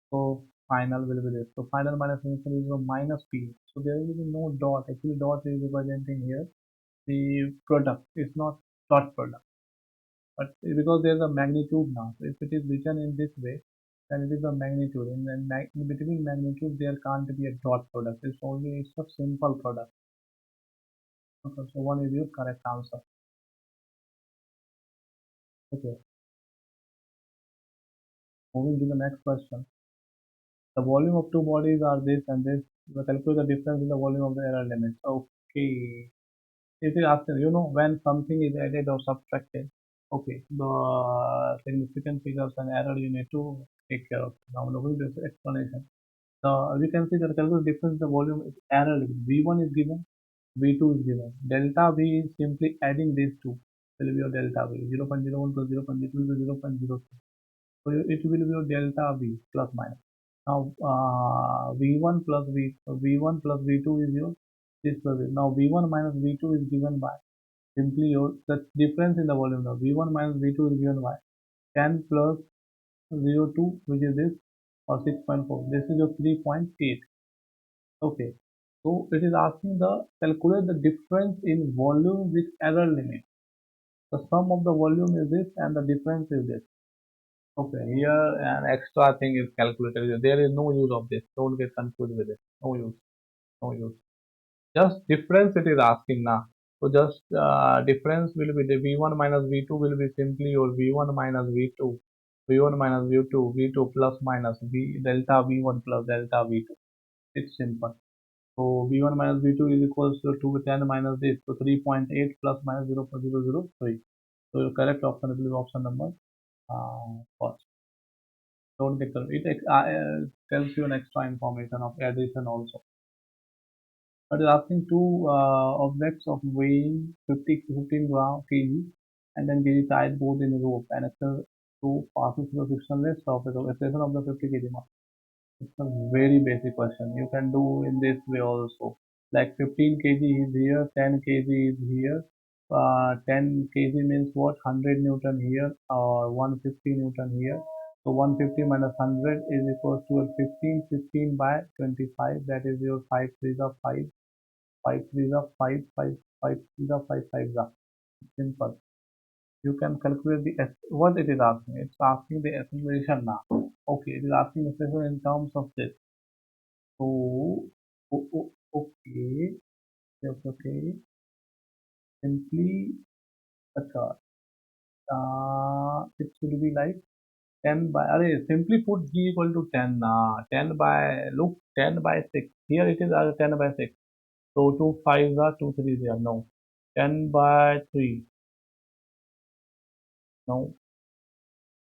So final will be this. So final minus initial is your minus PE. So there will be no dot. Actually, dot is representing here the product. It's not dot product. But because there is a magnitude now, so if it is written in this way, then it is a magnitude. In between magnitude, there can't be a dot product. It's a simple product. Okay, so one is your correct answer. Okay, moving to the next question. The volume of two bodies are this and this. Calculate the difference in the volume of the error limit. Okay, it is asking, when something is added or subtracted. Okay, the significant figures and error you need to take care of. Now, looking at this explanation. We can see that calculate difference in the volume is error limit. V1 is given, V2 is given. Delta V is simply adding these two. Will be your delta V. 0.01 plus 0.02 will be 0.03. So it will be your delta V plus minus. Now V1 plus V1 plus V2 is your this plus this. Now V1 minus V2 is given by simply your the difference in the volume. Now V1 minus V2 is given by 10 plus 0.02, which is this, or 6.4. This is your 3.8. Okay. So it is asking the calculate the difference in volume with error limit. The sum of the volume is this and the difference is this. Okay, here an extra thing is calculated. There is no use of this. Don't get confused with it. No use. No use. Just difference it is asking now. So just difference will be the V1 minus V2 will be simply your V1 minus V2. V1 minus V2, V2 plus minus V delta V1 plus delta V2. It's simple. So V1 minus V2 is equals to 10 minus this. So 3.8 plus minus 0.003. So your correct option will be option number first. Don't get confused. It tells you an extra information of addition also. But it's asking two objects of weighing 15 gram kg and then kg tied both in a rope and access to passes through the frictionless surface of acceleration of the 50 kg mass. It's a very basic question. You can do in this way also. Like 15 kg is here, 10 kg is here. 10 kg means what? 100 Newton here or 150 Newton here. So 150 minus 100 is equals to 15, 15 by 25. That is your 5 3s of 5, 5 3s of 5, 5, 5 3s of 5, 5 are. Simple. You can calculate what it is asking. It's asking the acceleration now. Okay, it is asking acceleration in terms of this. So, okay, yes, okay. Simply, अच्छा, it should be like 10 by, simply put g equal to 10, 10 by, look, 10 by 6. Here it is 10 by 6. So, 2 5s are 2 3s are, no. 10 by 3, no.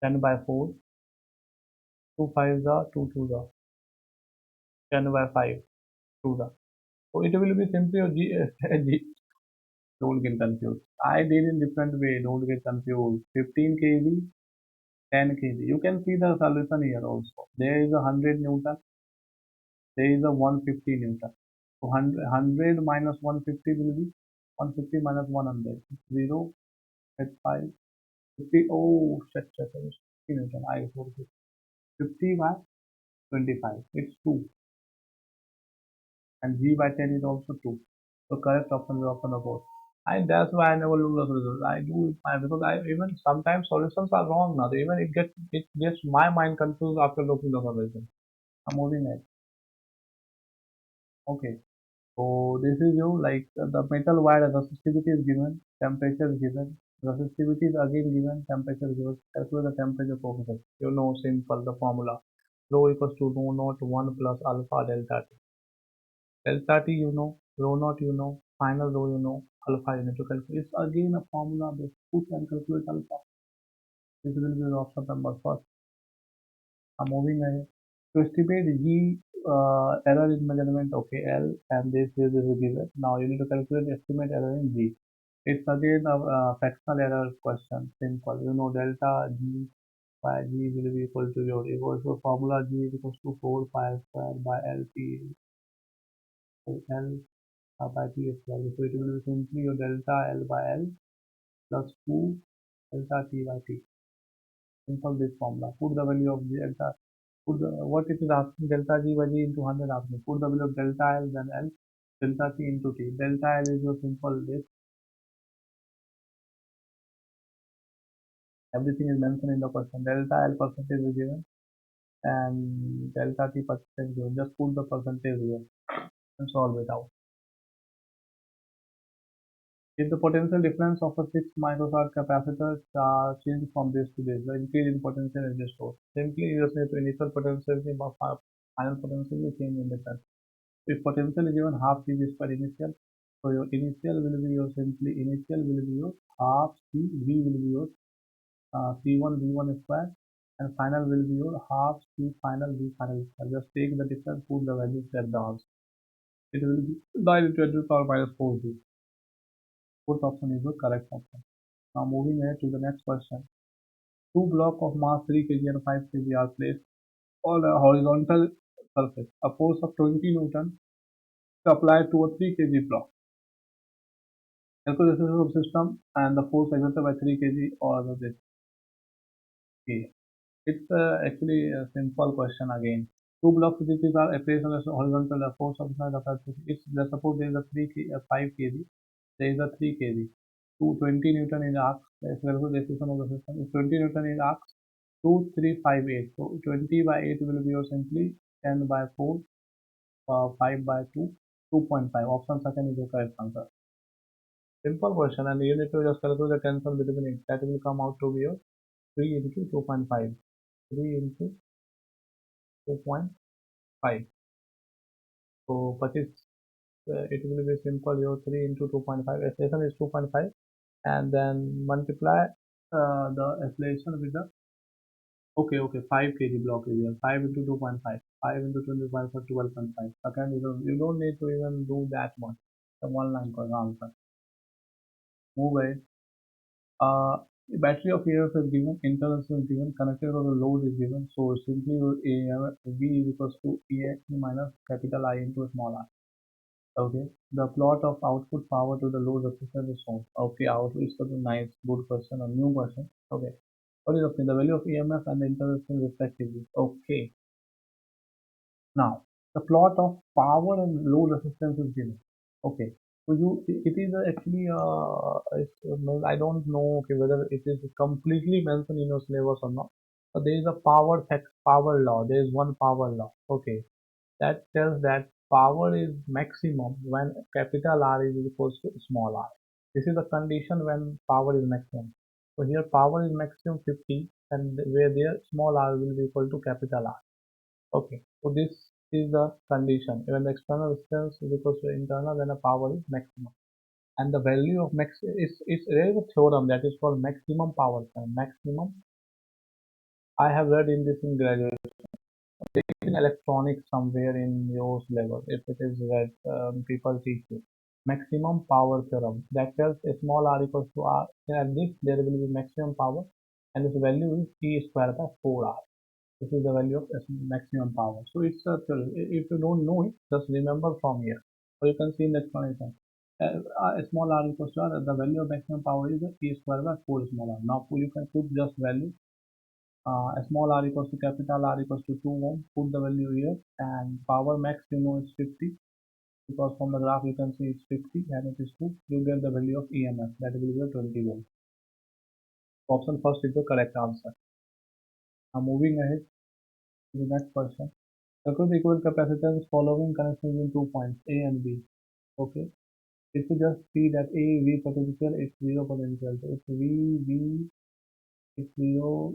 10 by 4, 2 5s are 2 2s are. 10 by 5, 2s are. So, it will be simply a g, don't get confused. I did in different way, don't get confused. 15 kg, 10 kg. You can see the solution here also. There is a 100 Newton, there is a 150 Newton. So 100 minus 150 will be 150 minus 100. 0 at 5. 50. Oh, shit. 50 Newton. I forgot. 50 by 25. It's 2. And G by 10 is also 2. So correct option is option of both. And that's why I never look at the results. I do it because I even sometimes solutions are wrong now. Even it gets my mind confused after looking at the solution. I'm moving it. Okay. So this is you like the metal wire resistivity is given, temperature is given, resistivity is again given, temperature is given. Calculate the temperature coefficient. You know simple the formula. Rho equals to rho naught 1 plus alpha delta T. Delta T you know, rho naught you know, final rho you know, alpha you need to calculate. It's again a formula based. Who can calculate alpha? This will be the option number first. I'm moving ahead. To estimate G error in measurement, okay, L and this is given. Now you need to calculate the estimate error in G. It's again a fractional error question, simple. You know delta G by G will be equal to your equals to formula G is equals to 4 pi square by LT L by T square. So it will be simply your delta L by L plus 2 delta T by T. Simple this formula. Put the value of delta. Put the what it is asking delta G by G into 100 asking. Put the value of delta L then L delta T into T. Delta L is your simple this. Everything is mentioned in the question. Delta L percentage is given and delta T percentage given. Just put the percentage here and solve it out. If the potential difference of a 6 microfarad capacitor change from this to this, the increase in potential is restored. Simply you just need to initial potential final potential will change in the current. If potential is given half C V square initial, so your initial will be your simply initial will be your half C V will be your C1 V1 square and final will be your half C final V final square. Just take the difference, put the values, get the answer. It will be 9 into 10 to the power minus 4G. Fourth option is the correct option. Now moving ahead to the next question. Two blocks of mass 3 kg and 5 kg are placed on a horizontal surface. A force of 20 Newton is applied to a 3 kg block. Calculate the resistance of system and the force exerted by 3 kg or this. Okay. It's actually a simple question again. Two blocks which are placed on a horizontal force of it's the suppose there is a 5 kg, there is a 3 kg. 20 Newton is arc. Let's calculate the resistance of the system. If 20 Newton is arc, 2358. So 20 by 8 will be your simply 10 by 4, 5 by 2, 2.5. Option second is the correct answer. Simple question, and you need to just calculate the tension between it. That will come out to be your 3 into 2.5. 3 into 2.5. So, but it will be simple. Your 3 into 2.5. Acceleration is 2.5, and then multiply the acceleration with the Okay, okay, 5 kg block is here. 5 into 2.5. 5 into 20.5 for 12.5. Again, you don't need to even do that much. The one line per answer. Move ahead. Battery of EF is given, internal is given, connected or the load is given. So simply V is equals to E minus capital I into small I. Okay. The plot of output power to the load resistance is shown. Okay, output is such a nice, good question, a new question. Okay. What is the value of EMF and the internal respectively? Okay. Now, the plot of power and load resistance is given. Okay. So it is actually, I don't know, okay, whether it is completely mentioned in your syllabus or not. But there is a power law. There is one power law. Okay. That tells that power is maximum when capital R is equals to small r. This is the condition when power is maximum. So here power is maximum 50 and where there small r will be equal to capital R. Okay, so this is the condition. When the external resistance is equal to internal, then the power is maximum. And the value of max is there is a theorem that is called maximum power term. Maximum, I have read in this in graduate in electronics somewhere in your level. If it is read, people teach you. Maximum power theorem that tells a small r equals to r. At this there will be maximum power, and this value is E square by 4r. This is the value of maximum power. So it's a theory. If you don't know it, just remember from here. Or you can see in the explanation. Small r equals to r, the value of maximum power is E square by 4 small r. Now you can put just value. Small r equals to capital R equals to 2 ohm. Put the value here and power max you know is 50 because from the graph you can see it's 50 and it is 2. You get the value of EMF that will be 20 ohm. Option first is the correct answer. Now moving ahead to the next question. Circuit equivalent capacitance following connections in 2 points A and B. Okay. If you just see that A V potential is 0 potential. So if V is 0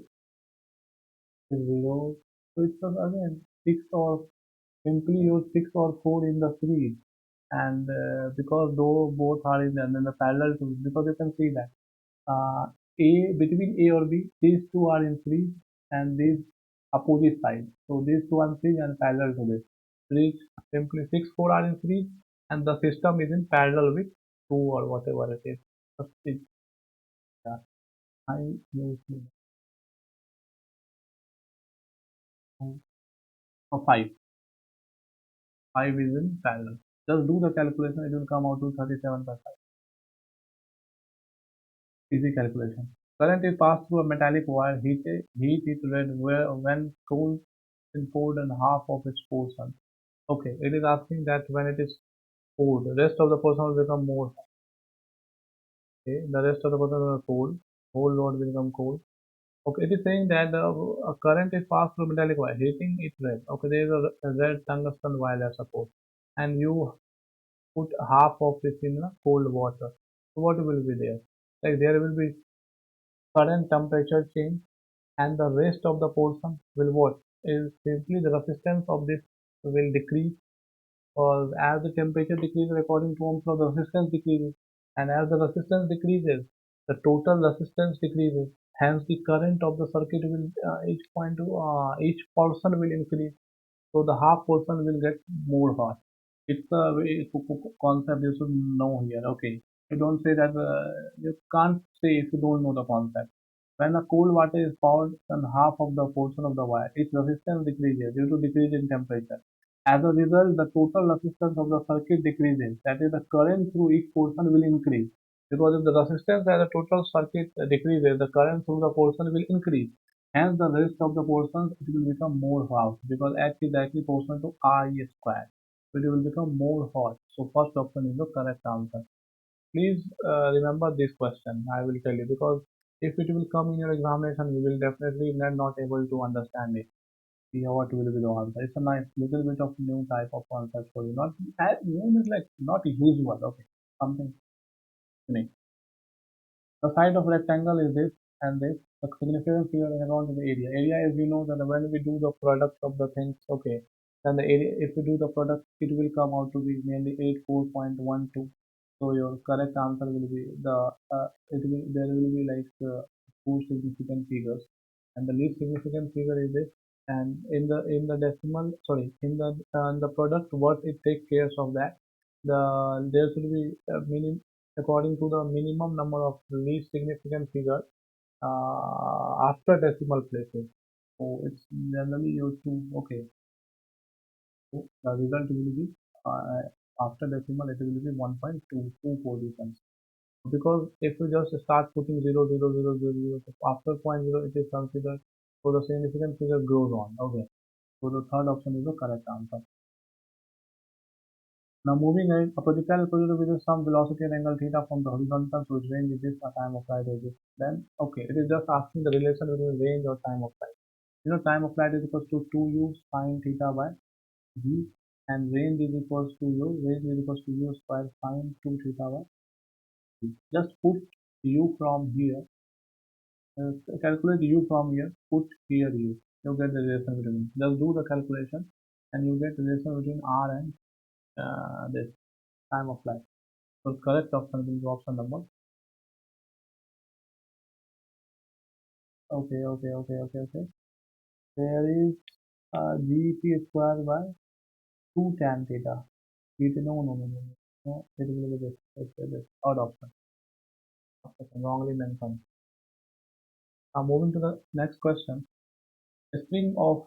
is 0. So it's again 6 or simply use 6 or 4 in the series. And because though both are in the parallel to because you can see that uh, A between A or B, these two are in series and these opposite sides. So these two are in series and parallel to this. Series simply 6, 4 are in series and the system is in parallel with 2 or whatever it is. Just it, yeah, I use 5. 5 is in parallel. Just do the calculation, it will come out to 37.5. Easy calculation. Current is passed through a metallic wire, heat it red where when cooled in poured and half of its portion. Okay, it is asking that when it is cooled, the rest of the portion will become more. Okay, the rest of the portion will become cold. Whole load will become cold. Okay, it is saying that a current is passed through metallic wire, heating it red. Okay, there is a red tungsten wire, I suppose, and you put half of it in cold water. So what will be there? Like there will be sudden temperature change and the rest of the portion will what is simply the resistance of this will decrease or as the temperature decreases according to Ohm's law the resistance decreases and as the resistance decreases the total resistance decreases, hence the current of the circuit will each portion will increase, so the half portion will get more hot. It's a very concept you should know here. Okay, you don't say that you can't say if you don't know the concept. When a cold water is poured on half of the portion of the wire, its resistance decreases due to decrease in temperature. As a result, the total resistance of the circuit decreases. That is, the current through each portion will increase. Because if the resistance as a total circuit decreases, the current through the portion will increase. Hence, the rest of the portions it will become more hot because H is directly proportional to RE square. So it will become more hot. So first option is the correct answer. Please remember this question. I will tell you because if it will come in your examination, you will definitely not able to understand it. See what will be the answer. It's a nice little bit of new type of concept for you. Not as new is like not usual. Okay, something unique. The side of rectangle is this and this. The significant figure around the area. Area is we know that when we do the product of the things, okay, then the area if we do the product, it will come out to be nearly 84.12. So your correct answer will be the it will there will be like two significant figures. and the least significant figure is this. And in the decimal, sorry, in the product, what it takes care of that, there should be a according to the minimum number of least significant figure after decimal places. So it's generally used to, okay, so the result will be uh, after decimal it will be 1.22 positions. Because if you just start putting 0, 0, 0, 0, 0, so after point 0 it is considered, so the significant figure grows on. Okay, so the third option is the correct answer. Now moving ahead, a projectile is projected with some velocity and angle theta from the horizontal to its range with this time of flight is this. Then okay, it is just asking the relation between range or time of flight. You know, time of flight is equals to 2u sine theta by v, and range is equals to u square sine 2 theta by v. Just put u from here, calculate u from here, put here u. You get the relation between. Just do the calculation, and you get the relation between r and this time of flight. So correct option will be option number. Okay. There is GT square by 2 tan theta. GT, no. It will be this. This odd option. Wrongly mentioned. Now moving to the next question. A string of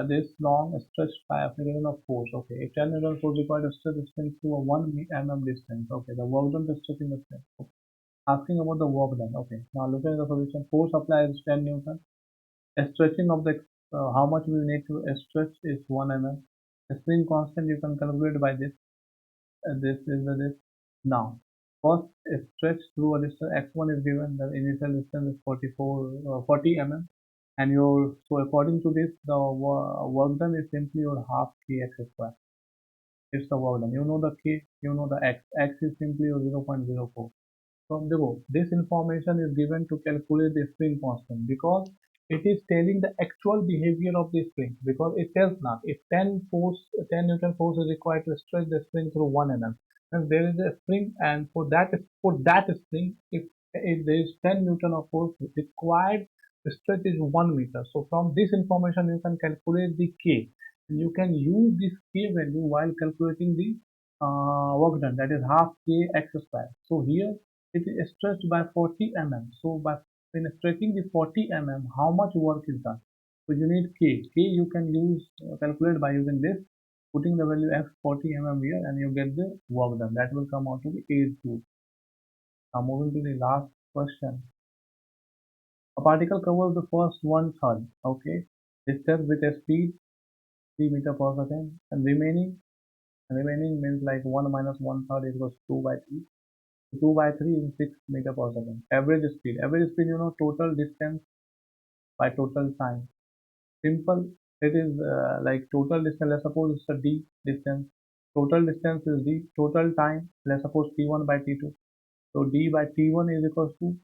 this long stretched by application of force. Okay, if 10 Newton force required to stretch the string through a 1 mm distance. Okay, the work done to stretching the string. Okay. Asking about the work done. Okay, now looking at the solution. Force applied is 10 Newton. A stretching of the how much we need to stretch is 1 mm. The spring constant you can calculate by this. This is the this. Now, first stretch through a distance x1 is given. The initial distance is 40 mm, and your so according to this, the work done is simply your half kx square. It's the work done. You know the k, you know the x. X is simply your 0.04. From below, this information is given to calculate the spring constant because it is telling the actual behavior of the spring, because it tells not if 10 Newton force is required to stretch the spring through 1 mm, and there is a spring, and for that spring, if there is 10 Newton of force required, the stretch is 1 meter. So from this information you can calculate the k, and you can use this k value while calculating the work done, that is half k x square. So here it is stretched by 40 mm. So by when stretching the 40 mm, how much work is done? So you need K. K you can use calculate by using this, putting the value x 40 mm here, and you get the work done. That will come out to be 8 joules. Now moving to the last question. A particle covers the first one third. Okay, distance with a speed 3 meter per second, and remaining means like 1 minus one third equals 2 by 3. 2 by 3 in 6 meter per second. Average speed, total distance by total time. Simple, it is like total distance, let's suppose it's a d distance. Total distance is d, total time, let's suppose t1 by t2. So d by t1 is equals to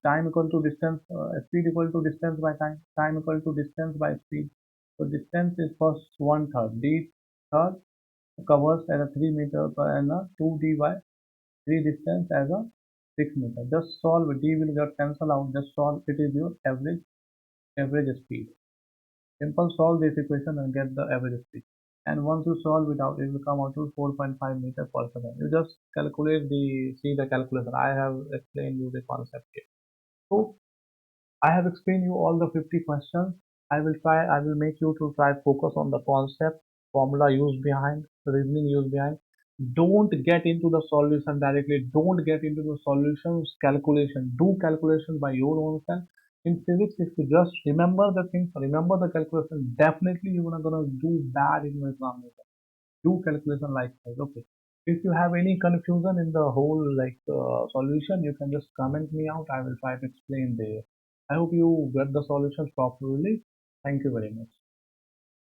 time equal to distance, speed equal to distance by time equal to distance by speed. So distance is first one third, d third covers as a 3 meter and a 2d by 3 distance as a 6 meter. Just solve it. D will get cancel out. Just solve. It is your average speed. Simple, solve this equation and get the average speed. And once you solve it out, it will come out to 4.5 meter per second. You just calculate see the calculation. I have explained you the concept here. So I have explained you all the 50 questions. I will make you to try focus on the concept, formula used behind, reasoning used behind. Don't get into the solution directly. Don't get into the solutions calculation. Do calculation by your own self. In physics, if you just remember the things, remember the calculation, definitely you're not gonna do bad in your examination. Do calculation like that. Okay. If you have any confusion in the whole solution, you can just comment me out. I will try to explain there. I hope you get the solutions properly. Thank you very much.